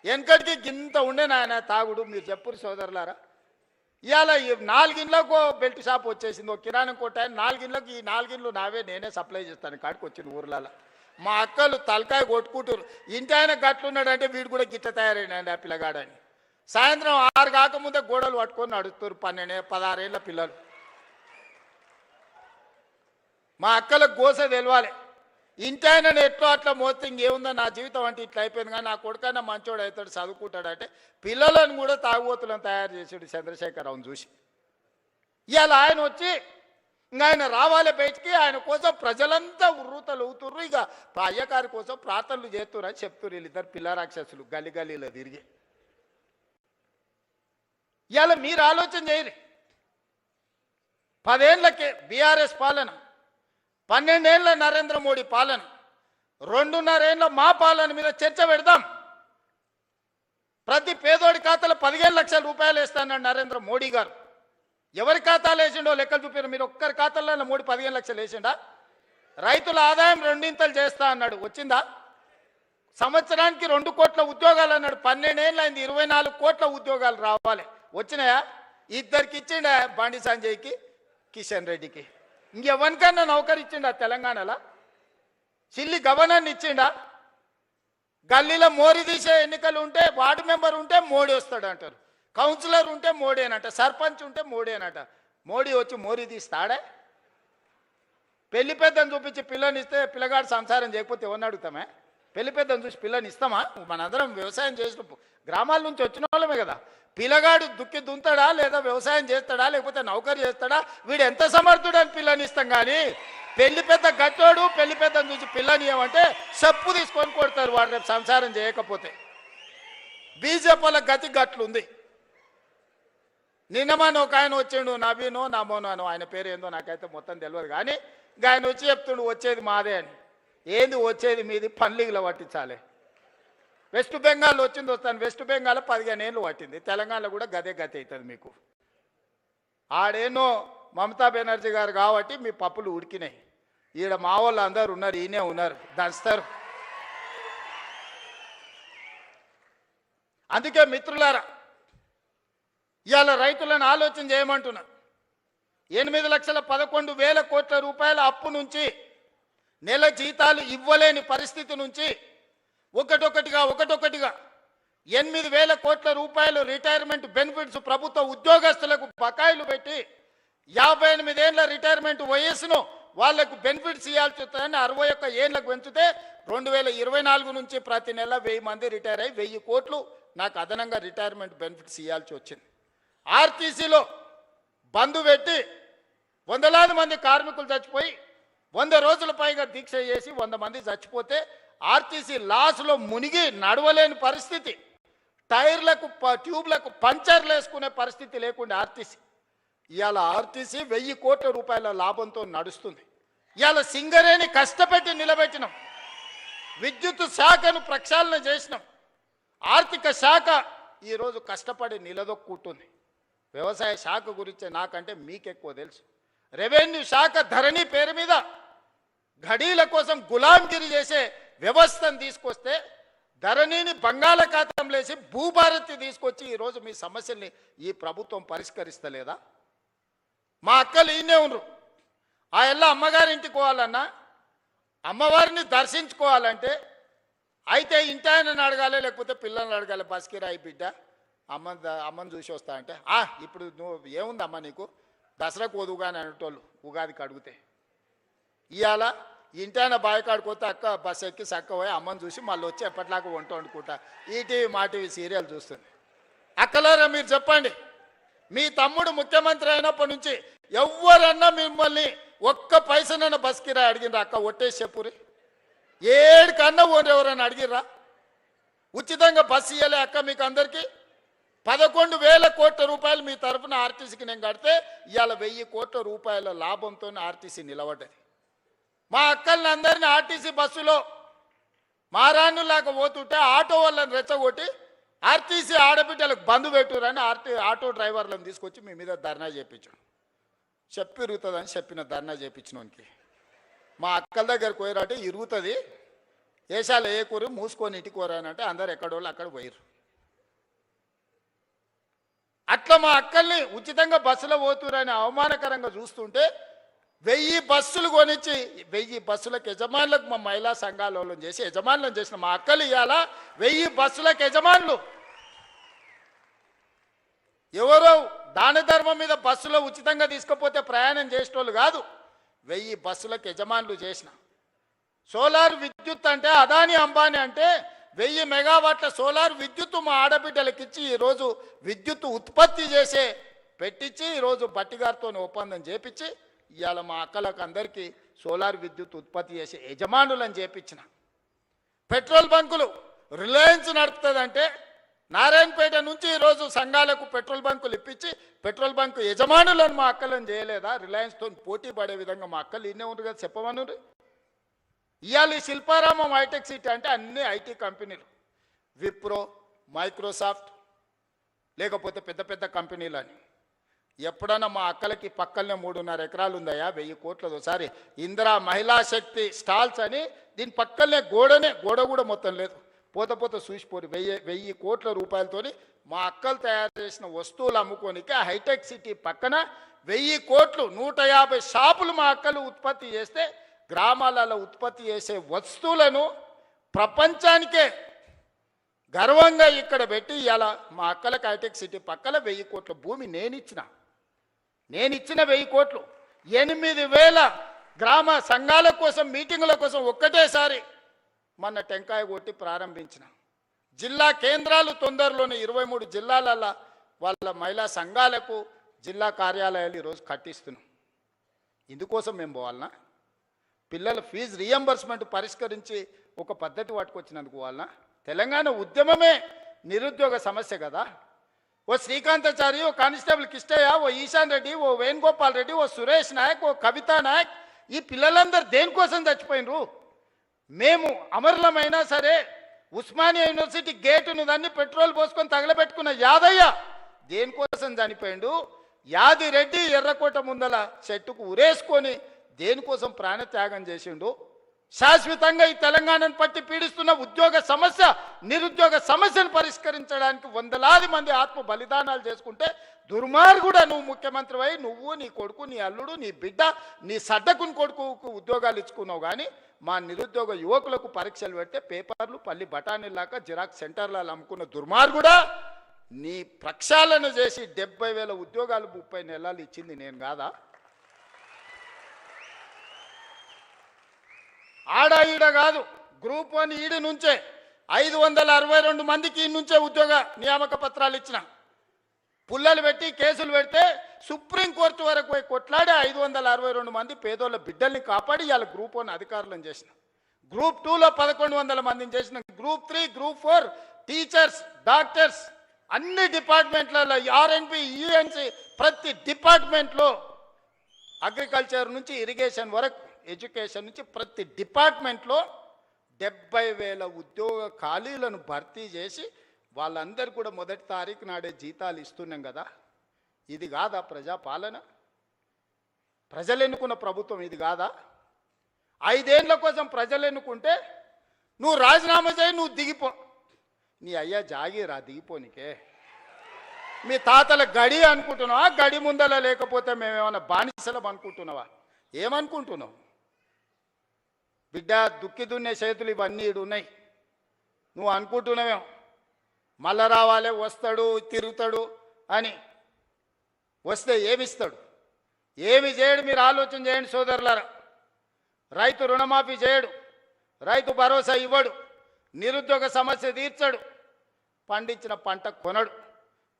వెనకటికి గింత ఉండే నాయన తాగుడు. మీరు చెప్పురు సోదరులారా. ఇవాళ 4 ఇండ్లకు బెల్ట్ షాప్ వచ్చేసింది. ఒక కిరాణం కొట్ట 4 ఇండ్లకు. ఈ 4 ఇండ్లు నావే, నేనే సప్లై చేస్తాను కాడికి వచ్చిన ఊర్లలో. మా అక్కలు తలకాయ కొట్టుకుంటారు. ఇంటి ఆయన గట్లున్నాడంటే వీడు కూడా గిట్ట తయారైనాడు ఆ పిల్లగాడని. సాయంత్రం 6 కాకముందే గోడలు పట్టుకొని నడుస్తారు 12-16 ఏళ్ళ పిల్లలు. మా అక్కలకు గోస తెలవాలి. ఇంటి ఆయన ఎట్లో అట్లా మోస్తే ఇంకేముందో నా జీవితం అంటే ఇట్లా అయిపోయింది. కానీ నా కొడుకన్నా మంచోడు అవుతాడు, చదువుకుంటాడంటే పిల్లలను కూడా తాగుబోతులను తయారు చేసాడు చంద్రశేఖరరావుని చూసి. ఇవాళ ఆయన వచ్చి ఇంకా ఆయన రావాలి బయటికి. ఆయన కోసం ప్రజలంతా ఉర్రూతలు ఊతుర్రు. ఇక అయ్యగారి కోసం ప్రార్థనలు చేస్తున్నారు అని చెప్తున్నారు వీళ్ళిద్దరు పిల్ల రాక్షసులు గల్లీలో తిరిగి. ఇవాళ మీరు ఆలోచన చేయరు. 10 ఏళ్ళకే బీఆర్ఎస్ పాలన, 12 ఏళ్ళ నరేంద్ర మోడీ పాలన, 2.5 ఏళ్ళ మా పాలన మీద చర్చ పెడదాం. ప్రతి పేదోడి ఖాతాలో 15 లక్షల రూపాయలు వేస్తానన్నాడు నరేంద్ర మోడీ గారు. ఎవరి ఖాతాలు వేసిండో లెక్కలు చూపారు. మీరు ఒక్కరి ఖాతాలో మోడీ 15 లక్షలు వేసిండా? రైతుల ఆదాయం 2 చేస్తా అన్నాడు. వచ్చిందా? సంవత్సరానికి 2 కోట్ల ఉద్యోగాలు అన్నాడు. 12 ఏళ్ళు అయింది, 24 కోట్ల ఉద్యోగాలు రావాలి. వచ్చినాయా? ఇద్దరికి ఇచ్చిండా, బండి సంజయ్కి, కిషన్ రెడ్డికి. ఇంకెవరికన్నా నౌకరు ఇచ్చిండా తెలంగాణలో? చిల్లి గవర్నర్ని ఇచ్చిండా? గల్లీలో మోరీ తీసే ఎన్నికలు ఉంటే వార్డు మెంబర్ ఉంటే మోడీ వస్తాడు అంటారు, కౌన్సిలర్ ఉంటే మోడీనంట, సర్పంచ్ ఉంటే మోడీనంట. మోడీ వచ్చి మోరీ తీస్తాడే? పెళ్లి పెద్దను చూపించి పిల్లని ఇస్తే పిల్లగాడు సంసారం చేయకపోతే ఎవరిని అడుగుతామే? పెళ్లి పెద్దను చూసి పిల్లని ఇస్తామా? మనందరం వ్యవసాయం చేసిన గ్రామాల నుంచి వచ్చిన వాళ్ళమే కదా. పిల్లగాడు దుక్కి దుంతాడా, లేదా వ్యవసాయం చేస్తాడా, లేకపోతే నౌకరు చేస్తాడా, వీడు ఎంత సమర్థుడు అని పిల్లని ఇస్తాం. కానీ పెళ్లి పెద్ద గట్టోడు పెళ్లి పెద్దను చూసి పిల్లని ఏమంటే చెప్పు తీసుకొని కొడతారు వాడు రేపు సంసారం చేయకపోతే. బీజేపీల గతి గట్లుంది. నిన్నమని ఒక ఆయన వచ్చిండు, నవీనో నమోనో, ఆయన పేరు ఏందో నాకైతే మొత్తం తెలియదు. కానీ ఇంకా ఆయన వచ్చి చెప్తుండు వచ్చేది మాదే అని. ఏంది వచ్చేది మీది? పన్లీగులో పట్టించాలి. వెస్ట్ బెంగాల్ వచ్చింది వస్తాను. వెస్ట్ బెంగాల్ 15 ఏళ్ళు పట్టింది. తెలంగాణలో కూడా గదే గతి అవుతుంది మీకు. ఆడేనో మమతా బెనర్జీ గారు కాబట్టి మీ పప్పులు ఉడికినాయి. ఈడ మా వాళ్ళు అందరు ఉన్నారు, ఈయనే ఉన్నారు, దంచుతారు. అందుకే మిత్రులారా, ఇవాళ రైతులను ఆలోచన చేయమంటున్నారు. 8,11,000 కోట్ల రూపాయల అప్పు నుంచి, నెల జీతాలు ఇవ్వలేని పరిస్థితి నుంచి ఒకటొకటిగా 8,000 కోట్ల రూపాయలు రిటైర్మెంట్ బెనిఫిట్స్ ప్రభుత్వ ఉద్యోగస్తులకు బకాయిలు పెట్టి 58 ఏళ్ల రిటైర్మెంట్ వయస్సును వాళ్లకు బెనిఫిట్స్ ఇవ్వాల్సి వస్తుందని 61 ఏళ్లకు పెంచితే 2024 నుంచి ప్రతి నెల 1000 మంది రిటైర్ అయ్యి 1000 కోట్లు నాకు అదనంగా రిటైర్మెంట్ బెనిఫిట్స్ ఇవ్వాల్సి వచ్చింది. ఆర్టీసీలో బంద్ పెట్టి వందలాది మంది కార్మికులు చచ్చిపోయి 100 రోజుల పైగా దీక్ష చేసి 100 మంది చచ్చిపోతే ఆర్టీసీ లాస్లో మునిగి నడవలేని పరిస్థితి, టైర్లకు ట్యూబ్లకు పంచర్లు వేసుకునే పరిస్థితి లేకుండా ఆర్టీసీ. ఇవాళ ఆర్టీసీ 1000 కోట్ల రూపాయల లాభంతో నడుస్తుంది. ఇవాళ సింగరేణి కష్టపెట్టి నిలబెట్టినాం, విద్యుత్ శాఖను ప్రక్షాళన చేసినాం, ఆర్థిక శాఖ ఈరోజు కష్టపడి నిలదొక్కుంటుంది. వ్యవసాయ శాఖ గురించి నాకంటే మీకెక్కువ తెలుసు. రెవెన్యూ శాఖ ధరణి పేరు మీద ఘడీల కోసం గులాంగిరి చేసే వ్యవస్థను తీసుకొస్తే ధరణిని బంగాళాఖాతంలో వేసి భూభారతి తీసుకొచ్చి ఈరోజు మీ సమస్యల్ని ఈ ప్రభుత్వం పరిష్కరిస్తలేదా? మా అక్కలు ఈయనే ఉన్నారు. ఆ ఎల్ల అమ్మగారింటికి పోవాలన్నా, అమ్మవారిని దర్శించుకోవాలంటే అయితే ఇంటి ఆయనను అడగాలి, లేకపోతే పిల్లల్ని అడగాలి. బస్కిరాయి బిడ్డ అమ్మని చూసి వస్తా అంటే ఇప్పుడు నువ్వు ఏముందమ్మా నీకు దసరాకు వదువుగా అని అనేటోళ్ళు ఉగాదికి అడిగితే. ఇవాళ ఇంటి ఆయన బావికాడిపోతే అక్క బస్సు ఎక్కి చక్క పోయి అమ్మని చూసి మళ్ళీ వచ్చి ఎప్పటిలాగా వంట వండుకుంటా ఈటీవీ మా టీవీ సీరియల్ చూస్తుంది. అక్కలారా మీరు చెప్పండి, మీ తమ్ముడు ముఖ్యమంత్రి అయినప్పటి నుంచి ఎవరన్నా మిమ్మల్ని ఒక్క పైసనన్నా బస్కిరా అడిగినరా? అక్క ఒట్టేసి చెప్పురి, 7 కన్నా ఎవరైనా అడిగిర్రా? ఉచితంగా బస్సు ఇవ్వలే అక్క మీకు అందరికీ? 11,000 కోట్ల రూపాయలు మీ తరఫున ఆర్టీసీకి నేను కడితే ఇవాళ 1000 కోట్ల రూపాయల లాభంతో ఆర్టీసీ నిలబడ్డది. మా అక్కల్ని అందరినీ ఆర్టీసీ బస్సులో మారాన్నులాగా పోతుంటే ఆటో వాళ్ళని రెచ్చగొట్టి ఆర్టీసీ ఆడబిడ్డలకు బంధు పెట్టురని ఆటో డ్రైవర్లను తీసుకొచ్చి మీ మీద ధర్నా చేయించాం. చెప్పి ఇరుగుతుందని చెప్పిన ధర్నా చేయించినోనికి మా అక్కల దగ్గరకు పోయారంటే ఇరుగుతుంది, ఏషాలు ఏ కూర మూసుకొని ఇటుకోరానంటే అందరు ఎక్కడోళ్ళు అక్కడ పోయారు. అట్లా మా అక్కల్ని ఉచితంగా బస్సులో పోతురని అవమానకరంగా చూస్తుంటే 1000 బస్సులు కొనిచ్చి 1000 బస్సులకు యజమానులకు మా మహిళా సంఘాలను చేసి యజమానులను చేసిన మా అక్కలు ఇవాళ 1000 బస్సులకు యజమానులు. ఎవరో దాన ధర్మం మీద బస్సులో ఉచితంగా తీసుకుపోతే ప్రయాణం చేసేటోళ్ళు కాదు, 1000 బస్సులకు యజమానులు చేసిన. సోలార్ విద్యుత్ అంటే అదాని అంబానీ అంటే 1000 మెగావాట్ల సోలార్ విద్యుత్ మా ఆడబిడ్డలకు ఇచ్చి ఈరోజు విద్యుత్ ఉత్పత్తి చేసే పెట్టించి ఈరోజు బట్టిగారితో ఒప్పందం చేపించి ఇవాళ మా అక్కలకు అందరికీ సోలార్ విద్యుత్ ఉత్పత్తి చేసే యజమానులను చేపించిన. పెట్రోల్ బంకులు రిలయన్స్ నడుపుతుందంటే నారాయణపేట నుంచి ఈరోజు సంఘాలకు పెట్రోల్ బంకులు ఇప్పించి పెట్రోల్ బంకు యజమానులను మా అక్కలను చేయలేదా? రిలయన్స్తో పోటీ పడే విధంగా మా అక్కలు ఇన్నే ఉంది కదా, చెప్పమనురు. ఇవాళ ఈ శిల్పారామం హైటెక్ సిటీ అంటే అన్ని ఐటీ కంపెనీలు, విప్రో, మైక్రోసాఫ్ట్, లేకపోతే పెద్ద పెద్ద కంపెనీలు అని. ఎప్పుడన్నా మా అక్కలకి పక్కనే 3.5 ఎకరాలు ఉందయా, 1000 కోట్లది. ఒకసారి ఇందిరా మహిళా శక్తి స్టాల్స్ అని దీని పక్కనే గోడ కూడా మొత్తం లేదు, పోత చూసిపోరు. 1000 కోట్ల రూపాయలతోని మా అక్కలు తయారు చేసిన వస్తువులు అమ్ముకోనికి హైటెక్ సిటీ పక్కన 1000 కోట్లు 150 షాపులు మా అక్కలు ఉత్పత్తి చేస్తే గ్రామాలలో ఉత్పత్తి చేసే వస్తువులను ప్రపంచానికే గర్వంగా ఇక్కడ పెట్టి ఇలా మా అక్కలకు హైటెక్ సిటీ పక్కన 1000 కోట్ల భూమి నేనిచ్చిన 1000 కోట్లు 8000 గ్రామ సంఘాల కోసం మీటింగుల కోసం ఒక్కటేసారి మొన్న టెంకాయ కొట్టి ప్రారంభించిన. జిల్లా కేంద్రాలు తొందరలోనే 23 జిల్లాల వాళ్ళ మహిళా సంఘాలకు జిల్లా కార్యాలయాలు ఈరోజు కట్టిస్తున్నాం. ఇందుకోసం మేము పోవాలన్నా? పిల్లల ఫీజు రీఎంబర్స్మెంట్ పరిష్కరించి ఒక పద్ధతి పట్టుకొచ్చినందుకు పోవాలన్నా? తెలంగాణ ఉద్యమమే నిరుద్యోగ సమస్య కదా. ఓ శ్రీకాంతాచారి, ఓ కానిస్టేబుల్ కిష్టయ్య, ఓ ఈశాన్ రెడ్డి, ఓ వేణుగోపాల్ రెడ్డి, ఓ సురేష్ నాయక్, ఓ కవితా నాయక్, ఈ పిల్లలందరూ దేనికోసం చచ్చిపోయినరు? మేము అమరులమైనా సరే ఉస్మానియా యూనివర్సిటీ గేటును దాన్ని పెట్రోల్ పోసుకొని తగలబెట్టుకున్న యాదయ్య దేనికోసం చనిపోయిండు? యాదిరెడ్డి ఎర్రకోట ముందల చెట్టుకు ఉరేసుకొని దేనికోసం ప్రాణత్యాగం చేసిండు? శాశ్వతంగా ఈ తెలంగాణను పట్టి పీడిస్తున్న ఉద్యోగ సమస్య, నిరుద్యోగ సమస్యను పరిష్కరించడానికి 100లాది మంది ఆత్మ బలిదానాలు చేసుకుంటే దుర్మార్గుడా నువ్వు ముఖ్యమంత్రి అయి నువ్వు, నీ కొడుకు, నీ అల్లుడు, నీ బిడ్డ, నీ సడ్డకుని కొడుకుకు ఉద్యోగాలు ఇచ్చుకున్నావు. కానీ మా నిరుద్యోగ యువకులకు పరీక్షలు పెడితే పేపర్లు పల్లి బఠానీలాగా జిరాక్స్ సెంటర్లలో అమ్ముకున్న దుర్మార్గుడా, నీ ప్రక్షాళన చేసి 70,000 ఉద్యోగాలు 30 నెలలు ఇచ్చింది నేను కాదా? ఆడ ఈడ కాదు, గ్రూప్ 1 ఈడి నుంచే 562 మందికి ఈ నుంచే ఉద్యోగ నియామక పత్రాలు ఇచ్చిన. పుల్లలు పెట్టి కేసులు పెడితే సుప్రీంకోర్టు వరకు పోయి కొట్లాడి 562 మంది పేదోళ్ళ బిడ్డల్ని కాపాడి ఇవాళ గ్రూప్ 1 అధికారులను చేసిన. గ్రూప్ 2లో 1100 మందిని చేసిన, గ్రూప్ 3, గ్రూప్ 4 టీచర్స్, డాక్టర్స్, అన్ని డిపార్ట్మెంట్లలో ఆర్ఎండ్బి, యుఎన్సి, ప్రతి డిపార్ట్మెంట్లో అగ్రికల్చర్ నుంచి ఇరిగేషన్ వరకు, ఎడ్యుకేషన్ నుంచి ప్రతి డిపార్ట్మెంట్లో 70,000 ఉద్యోగ ఖాళీలను భర్తీ చేసి వాళ్ళందరూ కూడా మొదటి తారీఖు నాడే జీతాలు ఇస్తున్నాం కదా. ఇది కాదా ప్రజాపాలన? ప్రజలు ఎన్నుకున్న ప్రభుత్వం ఇది కాదా? 5 ఏళ్ల కోసం ప్రజలు ఎన్నుకుంటే నువ్వు రాజీనామా చేయి, నువ్వు దిగిపో. నీ అయ్యా జాగీరా దిగిపోనికే. మీ తాతల గడి అనుకుంటున్నావా? గడి ముందల లేకపోతే మేమేమన్నా బానిసలం అనుకుంటున్నావా? ఏమనుకుంటున్నావు? బిడ్డ, దుక్కి దున్నే చేతులు ఇవన్నీ ఉన్నాయి. నువ్వు అనుకుంటున్నావేమో మళ్ళా రావాలే, వస్తాడు, తిరుగుతాడు అని. వస్తే ఏమిస్తాడు? ఏమి చేయడు? మీరు ఆలోచన చేయండి సోదరులారా. రైతు రుణమాఫీ చేయడు, రైతు భరోసా ఇవ్వడు, నిరుద్యోగ సమస్య తీర్చడు, పండించిన పంట కొనడు.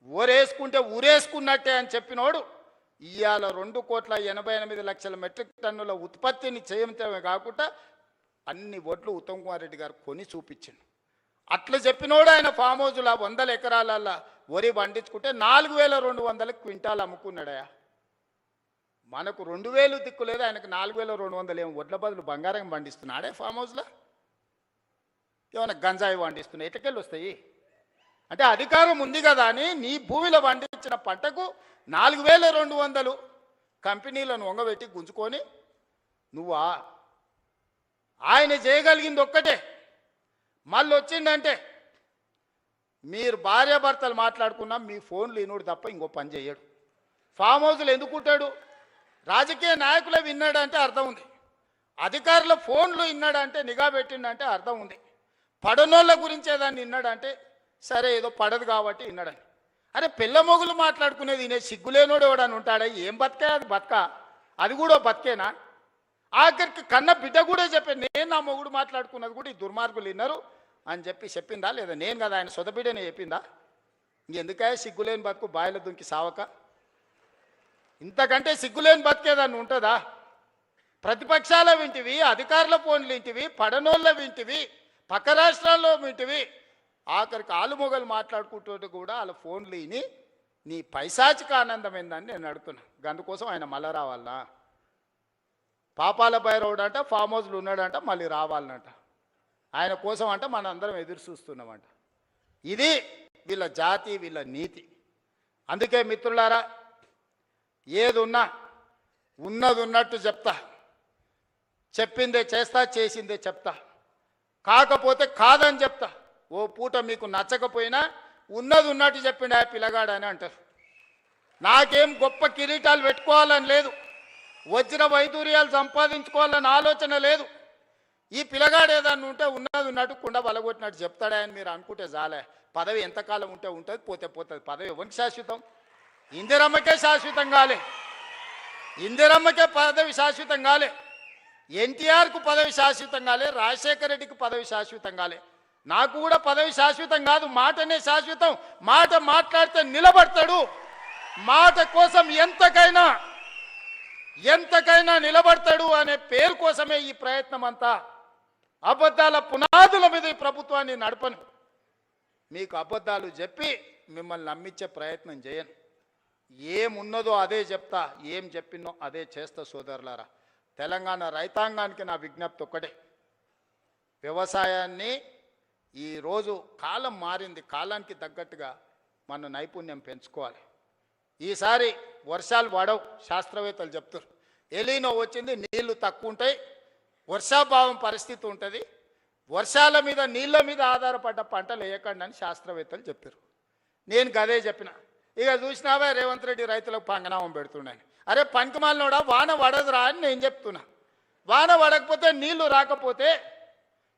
ఊరేసుకుంటే ఊరేసుకున్నట్టే అని చెప్పినోడు ఇవాళ 2,88,00,000 మెట్రిక్ టన్నుల ఉత్పత్తిని చేయటమే కాకుండా అన్ని ఒడ్లు ఉత్తమ్ కుమార్ రెడ్డి గారు కొని చూపించిండు. అట్లా చెప్పినోడు ఆయన ఫామ్ హౌస్లో 100 ఎకరాల వరి పండించుకుంటే 4,200 క్వింటాలు అమ్ముకున్నాడయా. మనకు 2,000 దిక్కు లేదు, ఆయనకు 4,200 ఏం వడ్ల బదులు బంగారం పండిస్తున్నాడే ఫామ్ హౌస్లో. ఏమైనా గంజాయి పండిస్తున్నాయి, ఎటకెళ్ళి వస్తాయి? అంటే అధికారం ఉంది కదా అని నీ భూమిలో పండించిన పంటకు 4,200 కంపెనీలను వంగబెట్టి గుంజుకొని నువ్వా? ఆయన చేయగలిగింది ఒక్కటే. మళ్ళీ వచ్చిందంటే మీరు భార్యాభర్తలు మాట్లాడుకున్నా మీ ఫోన్లు ఇనుడు తప్ప ఇంకో పని చేయడు. ఫామ్ హౌస్లు ఎందుకుంటాడు? రాజకీయ నాయకులే విన్నాడంటే అర్థం ఉంది, అధికారుల ఫోన్లు విన్నాడంటే, నిఘా పెట్టిండంటే అర్థం ఉంది. పడనోళ్ళ గురించే దాన్ని విన్నాడంటే సరే ఏదో పడదు కాబట్టి విన్నాడని. అరే పిల్ల మొగులు మాట్లాడుకునేది వినే సిగ్గులేనోడు ఎవడని ఉంటాడా? ఏం బతికే అది? బతక అది కూడా బతికేనా? ఆఖరికి కన్న బిడ్డ కూడా చెప్పాను, నేను నా మొగుడు మాట్లాడుకున్నది కూడా ఈ దుర్మార్గులు విన్నారు అని చెప్పిందా లేదా? నేను కదా ఆయన సొదబిడ్డనే చెప్పిందా? ఇంకెందుకే సిగ్గులేని బతుకు బాయిల దుంకి సావక? ఇంతకంటే సిగ్గులేని బతికేదాన్ని ఉంటుందా? ప్రతిపక్షాల వింటివి, అధికారుల ఫోన్లు వింటివి, పడనోళ్ళ వింటివి, పక్క రాష్ట్రాల్లో వింటివి, ఆఖరికి ఆలుమొగలు మాట్లాడుకుంటూ కూడా వాళ్ళ ఫోన్లు విని నీ పైశాచిక ఆనందం ఏందని నేను అడుగుతున్నా. అందుకోసం ఆయన మళ్ళా రావాలనా? పాపాల భైరవుడు అంట ఫామ్ హౌస్లు ఉన్నాడంట, మళ్ళీ రావాలనంట. ఆయన కోసం అంట మన అందరం ఎదురు చూస్తున్నామంట. ఇది వీళ్ళ జాతి, వీళ్ళ నీతి. అందుకే మిత్రులారా, ఏది ఉన్నా ఉన్నది ఉన్నట్టు చెప్తా, చెప్పిందే చేస్తా, చేసిందే చెప్తా, కాకపోతే కాదని చెప్తా. ఓ పూట మీకు నచ్చకపోయినా ఉన్నది ఉన్నట్టు చెప్పిండు ఆ పిల్లగాడని అంటారు. నాకేం గొప్ప కిరీటాలు పెట్టుకోవాలని లేదు, వజ్ర వైదూర్యాలు సంపాదించుకోవాలని ఆలోచన లేదు. ఈ పిల్లగాడు ఏదన్నా ఉంటే ఉన్నది ఉన్నట్టు కుండ బలగొట్టినట్టు చెప్తాడా అని మీరు అనుకుంటే చాలే. పదవి ఎంతకాలం ఉంటే ఉంటుంది, పోతే పోతుంది. పదవి ఎవరికి శాశ్వతం? ఇందిరమ్మకే శాశ్వతం కాలే, ఇందిరమ్మకే పదవి శాశ్వతం కాలే, ఎన్టీఆర్కు పదవి శాశ్వతం కాలే, రాజశేఖర రెడ్డికి పదవి శాశ్వతం కాలే. నాకు కూడా పదవి శాశ్వతం కాదు, మాటనే శాశ్వతం. మాట మాట్లాడితే నిలబడతాడు, మాట కోసం ఎంతకైనా నిలబడతాడు అనే పేరు కోసమే ఈ ప్రయత్నం అంతా. అబద్ధాల పునాదుల మీద ఈ ప్రభుత్వాన్ని నడపను. మీకు అబద్ధాలు చెప్పి మిమ్మల్ని నమ్మించే ప్రయత్నం చేయను. ఏమున్నదో అదే చెప్తా, ఏం చెప్పినో అదే చేస్తా. సోదరులారా, తెలంగాణ రైతాంగానికి నా విజ్ఞప్తి ఒక్కటే, వ్యవసాయాన్ని ఈరోజు కాలం మారింది, కాలానికి తగ్గట్టుగా మన నైపుణ్యం పెంచుకోవాలి. ఈసారి వర్షాలు పడవు, శాస్త్రవేత్తలు చెప్తారు. ఎలీనో వచ్చింది, నీళ్లు తక్కువ ఉంటాయి, వర్షాభావం పరిస్థితి ఉంటుంది, వర్షాల మీద నీళ్ళ మీద ఆధారపడ్డ పంటలు వేయకండి అని శాస్త్రవేత్తలు చెప్పారు. నేను గదే చెప్పిన. ఇక చూసినావా రేవంత్ రెడ్డి రైతులకు పంగనామం పెడుతున్నాను. అరే పంకమాలనోడా, వాన పడదురా అని నేను చెప్తున్నా. వాన పడకపోతే నీళ్లు రాకపోతే,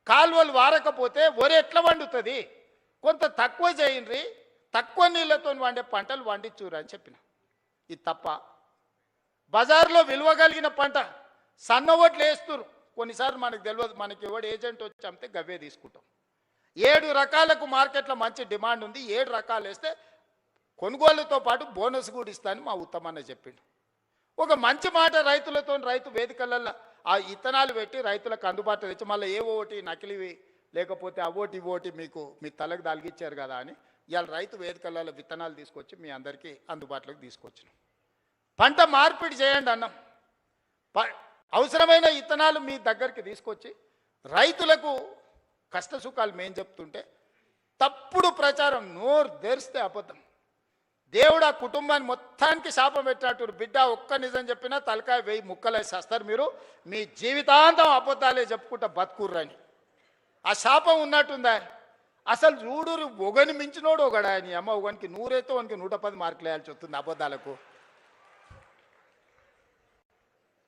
కాలువలు వారకపోతే వరి ఎట్లా వండుతుంది? కొంత తక్కువ చేయండి, తక్కువ నీళ్లతో వండే పంటలు వండించురు అని చెప్పిన. ఇది తప్ప? బజార్లో విలువ కలిగిన పంట సన్న ఓట్లు వేస్తున్నారు. కొన్నిసార్లు మనకు తెలియదు, మనకి ఎవడు ఏజెంట్ వచ్చి అమ్మితే గవ్వే తీసుకుంటాం. 7 రకాలకు మార్కెట్లో మంచి డిమాండ్ ఉంది, 7 రకాలు వేస్తే కొనుగోలుతో పాటు బోనస్ కూడా ఇస్తానని మా ఉత్తమన్న చెప్పిండు. ఒక మంచి మాట రైతులతో రైతు వేదికలలో ఆ ఇత్తనాలు పెట్టి రైతులకు అందుబాటులో తెచ్చి మళ్ళీ ఏ ఓటి నకిలివి లేకపోతే అవోటి ఇవోటి మీకు మీ తలకు దాల్గిచ్చారు కదా అని ఇవాళ రైతు వేదికలలో విత్తనాలు తీసుకొచ్చి మీ అందరికీ అందుబాటులోకి తీసుకొచ్చినాం. పంట మార్పిడి చేయండి అన్నాం. అవసరమైన విత్తనాలు మీ దగ్గరికి తీసుకొచ్చి రైతులకు కష్ట సుఖాలు మేము చెప్తుంటే తప్పుడు ప్రచారం నోరు తెరిస్తే అబద్ధం. దేవుడు ఆ కుటుంబాన్ని మొత్తానికి శాపం పెట్టినట్టు బిడ్డ ఒక్క నిజం చెప్పినా తలకాయ 1000 ముక్కలేసి వస్తారు. మీరు మీ జీవితాంతం అబద్ధాలే చెప్పుకుంటా బతుకుర్రని ఆ శాపం ఉన్నట్టుందా? అసలు చూడు ఒకని మించినోడు ఒకడా అని అమ్మ ఒకనికి 100 అయితే వానికి 110 మార్కులు వేయాల్సి వస్తుంది అబద్ధాలకు.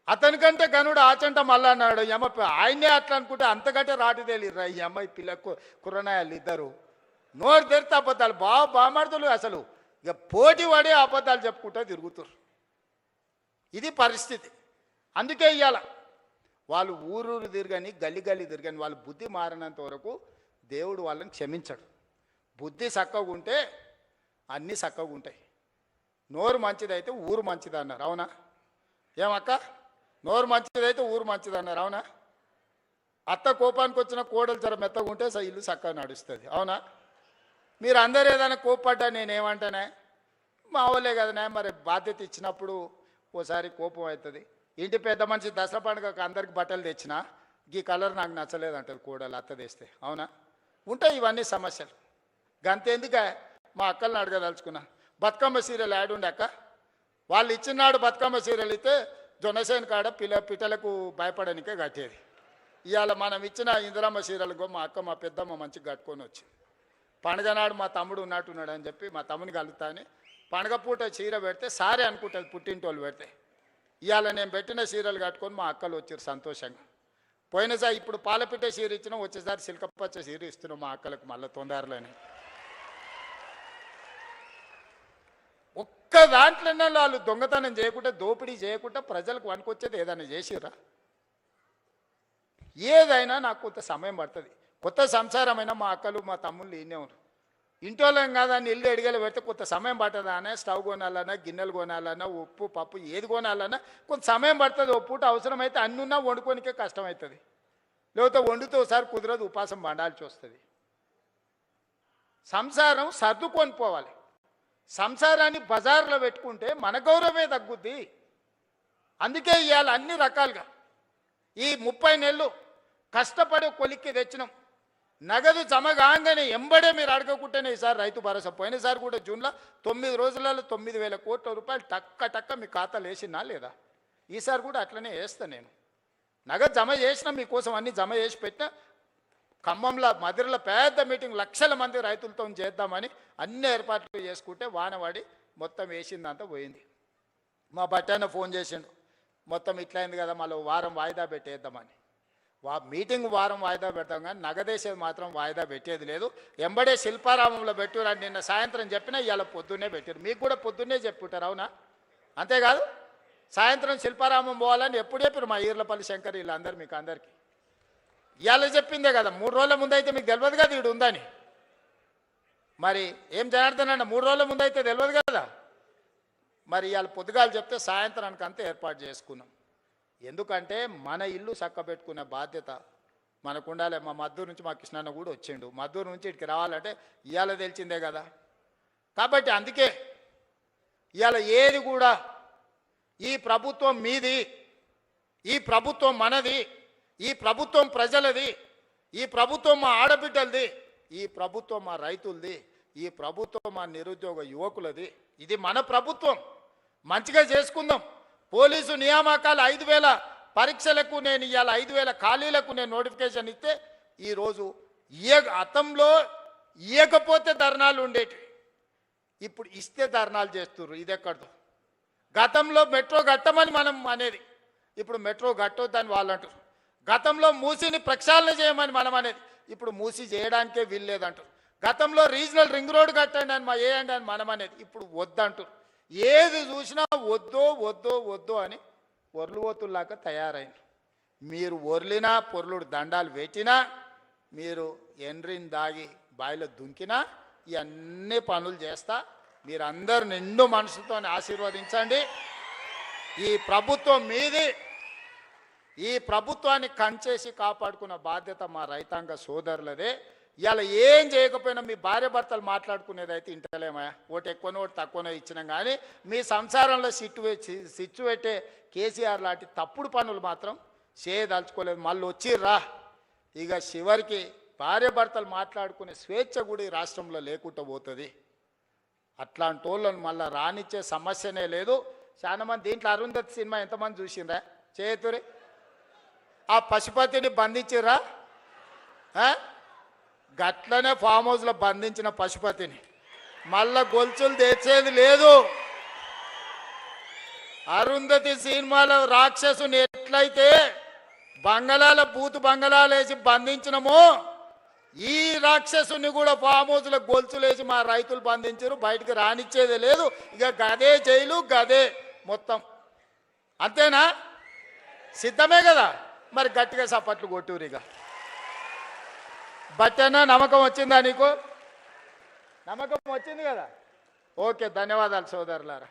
అతనికంటే గనుడు ఆచంట మళ్ళా అన్నాడు అమ్మ ఆయనే అట్లా అనుకుంటే అంతకంటే రాటిదేలిర్రా ఈ అమ్మాయి పిల్ల కుర్రనాయాలు ఇద్దరు నోరు తెరితే అబద్ధాలు బామాడుతులు అసలు ఇక పోటీ పడే అబద్ధాలు చెప్పుకుంటూ తిరుగుతారు. ఇది పరిస్థితి. అందుకే ఇవాళ వాళ్ళు ఊరూరు తిరగని గల్లి తిరగని వాళ్ళు బుద్ధి మారినంత వరకు దేవుడు వాళ్ళని క్షమించడు. బుద్ధి చక్కగా ఉంటే అన్నీ చక్కగా ఉంటాయి. నోరు మంచిదైతే ఊరు మంచిది అన్నారు, అవునా? ఏమక్క? నోరు మంచిదైతే ఊరు మంచిది అన్నారు, అవునా? అత్త కోపానికి వచ్చిన కోడలు జర మెత్తగా ఉంటే ఇల్లు చక్కగా నడుస్తుంది, అవునా? మీరు అందరు ఏదైనా కోప్పడ్డా నేనేమంటానే మా వాళ్ళే కదనే, మరి బాధ్యత ఇచ్చినప్పుడు ఓసారి కోపం అవుతుంది. ఇంటి పెద్ద మనిషి దసరా పండుగకు అందరికి బట్టలు తెచ్చినా ఈ కలర్ నాకు నచ్చలేదు అంటారు కోడలు అత్త తెస్తే, అవునా? ఉంటాయి ఇవన్నీ సమస్యలు. గంతెందుకే మా అక్కల్ని అడగదలుచుకున్నా, బతుకమ్మ సీరియల్ యాడ్ ఉండే అక్క వాళ్ళు ఇచ్చినాడు బతుకమ్మ సీరియల్ అయితే జొన్నసేన కాడ పిట్టలకు భయపడనికే కట్టేది. ఇవాళ మనం ఇచ్చిన ఇందిరమ్మ సీరియల్కో మా అక్క మా పెద్దమ్మ మంచిగా కట్టుకొని వచ్చింది. పండుగ నాడు మా తమ్ముడు ఉన్నట్టున్నాడు అని చెప్పి మా తమ్ముని కలుగుతా అని పండుగ పూట చీర పెడితే సారే అనుకుంటుంది పుట్టింటోళ్ళు పెడితే. ఇవాళ నేను పెట్టిన చీరలు కట్టుకొని మా అక్కలు వచ్చారు సంతోషంగా. పోయినసారి ఇప్పుడు పాలపిట్ట చీర ఇచ్చినాం, వచ్చేసారి సిల్కపచ్చ చీర ఇస్తున్నాం మా అక్కలకు మళ్ళీ తొందరలోనే. ఒక్క దాంట్లోనే వాళ్ళు దొంగతనం చేయకుండా దోపిడీ చేయకుండా ప్రజలకు వనుకొచ్చేది ఏదైనా చేసిరా? ఏదైనా నాకు కొంత సమయం పడుతుంది. కొత్త సంసారమైనా మా అక్కలు మా తమ్ముళ్ళు ఈయనే ఉన్నారు. ఇంటోళ్ళం కాదా అని ఇల్లు ఎడిగలు పెడితే కొంత సమయం పడుతుంది. అనే స్టవ్ కొనాలన్నా గిన్నెలు కొనాలన్నా ఉప్పు పప్పు ఏది కొనాలన్నా కొంత సమయం పడుతుంది. ఓ పూట అవసరమైతే అన్ని ఉన్నా వండుకోనికే కష్టమవుతుంది. లేకపోతే వండుతూ ఒకసారి కుదరదు, ఉపాసం పండాల్సి వస్తుంది. సంసారం సర్దుకొని పోవాలి. సంసారాన్ని బజార్లో పెట్టుకుంటే మన గౌరవమే తగ్గుద్ది. అందుకే ఇవాళ అన్ని రకాలుగా ఈ 30 నెలలు కష్టపడి కొలిక్కి తెచ్చినాం. నగదు జమ కాగానే ఎంబడే మీరు అడగకుంటేనే ఈసారి రైతు భరోసా. పోయినసారి కూడా జూన్లో 9 రోజులలో 9,000 కోట్ల రూపాయలు టక్క మీ ఖాతాలు వేసినా లేదా? ఈసారి కూడా అట్లనే వేస్తాను నేను. నగదు జమ చేసినా మీకోసం అన్ని జమ చేసి పెట్టినా. ఖమ్మంలో మదిరలో పెద్ద మీటింగ్ 1,00,000 మంది రైతులతో చేద్దామని అన్ని ఏర్పాట్లు చేసుకుంటే వానవాడి మొత్తం వేసిందంతా పోయింది. మా బట్టాన ఫోన్ చేసిండు, మొత్తం ఇట్లా అయింది కదా మళ్ళీ వారం వాయిదా పెట్టేద్దామని. మీటింగ్ వారం వాయిదా పెడతాం కానీ నగదేసేది మాత్రం వాయిదా పెట్టేది లేదు. ఎంబడే శిల్పారామంలో పెట్టురని నిన్న సాయంత్రం చెప్పినా ఇవాళ పొద్దున్నే పెట్టారు. మీకు కూడా పొద్దున్నే చెప్పుంటారు, అవునా? అంతేకాదు సాయంత్రం శిల్పారామం పోవాలని ఎప్పుడు చెప్పారు మా ఈర్లపల్లి శంకర్ వీళ్ళందరూ మీకు అందరికీ. ఇవాళ చెప్పిందే కదా, 3 రోజుల ముందు అయితే మీకు తెలియదు కదా వీడు ఉందని. మరి ఏం జనార్దన్ అన్న 3 రోజుల ముందు అయితే తెలియదు కదా. మరి ఇవాళ పొద్దుగాలు చెప్తే సాయంత్రానికి అంతా ఏర్పాటు చేసుకున్నాం. ఎందుకంటే మన ఇల్లు చక్కబెట్టుకునే బాధ్యత మనకు ఉండాలి. మా మద్దూరు నుంచి మా కృష్ణన్న కూడా వచ్చిండు. మద్దూరు నుంచి ఇక్కడికి రావాలంటే ఇవాళ తెలిసిందే కదా. కాబట్టి అందుకే ఇవాళ ఏది కూడా ఈ ప్రభుత్వం మీది, ఈ ప్రభుత్వం మనది, ఈ ప్రభుత్వం ప్రజలది, ఈ ప్రభుత్వం మా ఆడబిడ్డలది, ఈ ప్రభుత్వం మా రైతులది, ఈ ప్రభుత్వం మా నిరుద్యోగ యువకులది. ఇది మన ప్రభుత్వం. మంచిగా చేసుకుందాం. పోలీసు నియామకాలు 5,000 పరీక్షలకు నేను ఇవాళ 5,000 ఖాళీలకు నేను నోటిఫికేషన్ ఇస్తే ఈరోజు గతంలో ఇవ్వకపోతే ధర్నాలు ఉండేటివి, ఇప్పుడు ఇస్తే ధర్నాలు చేస్తున్నారు. ఇది ఎక్కడదో. గతంలో మెట్రో కట్టమని మనం అనేది, ఇప్పుడు మెట్రో కట్టొద్దని వాళ్ళు అంటారు. గతంలో మూసీని ప్రక్షాళన చేయమని మనం అనేది, ఇప్పుడు మూసీ చేయడానికే వీల్లేదంటారు. గతంలో రీజనల్ రింగ్ రోడ్ కట్టండి అని వేయండి అని మనం అనేది, ఇప్పుడు వద్దంటారు. ఏది చూసినా వద్దో అని ఒర్లువోతుల్లాగా తయారైంది. మీరు ఒర్లినా పొర్లుడు దండాలు పెట్టినా, మీరు ఎండ్రిని దాగి బాయిలో దుంకినా ఇవన్నీ పనులు చేస్తా. మీరందరూ నిండు మనసుతో ఆశీర్వదించండి. ఈ ప్రభుత్వం మీది, ఈ ప్రభుత్వాన్ని కంచేసి కాపాడుకున్న బాధ్యత మా రైతాంగ సోదరులదే. ఇవాళ ఏం చేయకపోయినా మీ భార్య భర్తలు మాట్లాడుకునేది అయితే ఇంటలేమా, ఓటు ఎక్కువనో ఓటు తక్కువనో ఇచ్చినాం, కానీ మీ సంసారంలో సిచ్చు పెట్టే కేసీఆర్ లాంటి తప్పుడు పనులు మాత్రం చేయదలుచుకోలేదు. మళ్ళీ వచ్చిర్రా, ఇక చివరికి భార్య భర్తలు మాట్లాడుకునే స్వేచ్ఛ కూడా ఈ రాష్ట్రంలో లేకుండా పోతుంది. అట్లాంటి వాళ్ళని మళ్ళీ రానిచ్చే సమస్యనే లేదు. చాలా మంది దీంట్లో అరుంధతి సినిమా ఎంతమంది చూసిండ్రా చేతురి? ఆ పశుపతిని బంధించిర్రా? గట్లనే ఫామ్ హౌస్లో బంధించిన పశుపతిని మళ్ళా గొలుసులు తెచ్చేది లేదు. అరుంధతి సినిమాలో రాక్షసుని ఎట్లయితే బంగళాల బూతు బంగళాలు వేసి బంధించినమో, ఈ రాక్షసుని కూడా ఫామ్ హౌస్లో గొలుసులు వేసి మా రైతులు బంధించారు. బయటికి రానిచ్చేదే లేదు. ఇక గదే జైలు, గదే మొత్తం. అంతేనా? సిద్ధమే కదా? మరి గట్టిగా సపట్లు కొట్టురు. ఇక బట్టేనా నమ్మకం వచ్చిందా నీకు? నమ్మకం వచ్చింది కదా? ఓకే, ధన్యవాదాలు సోదరులారా.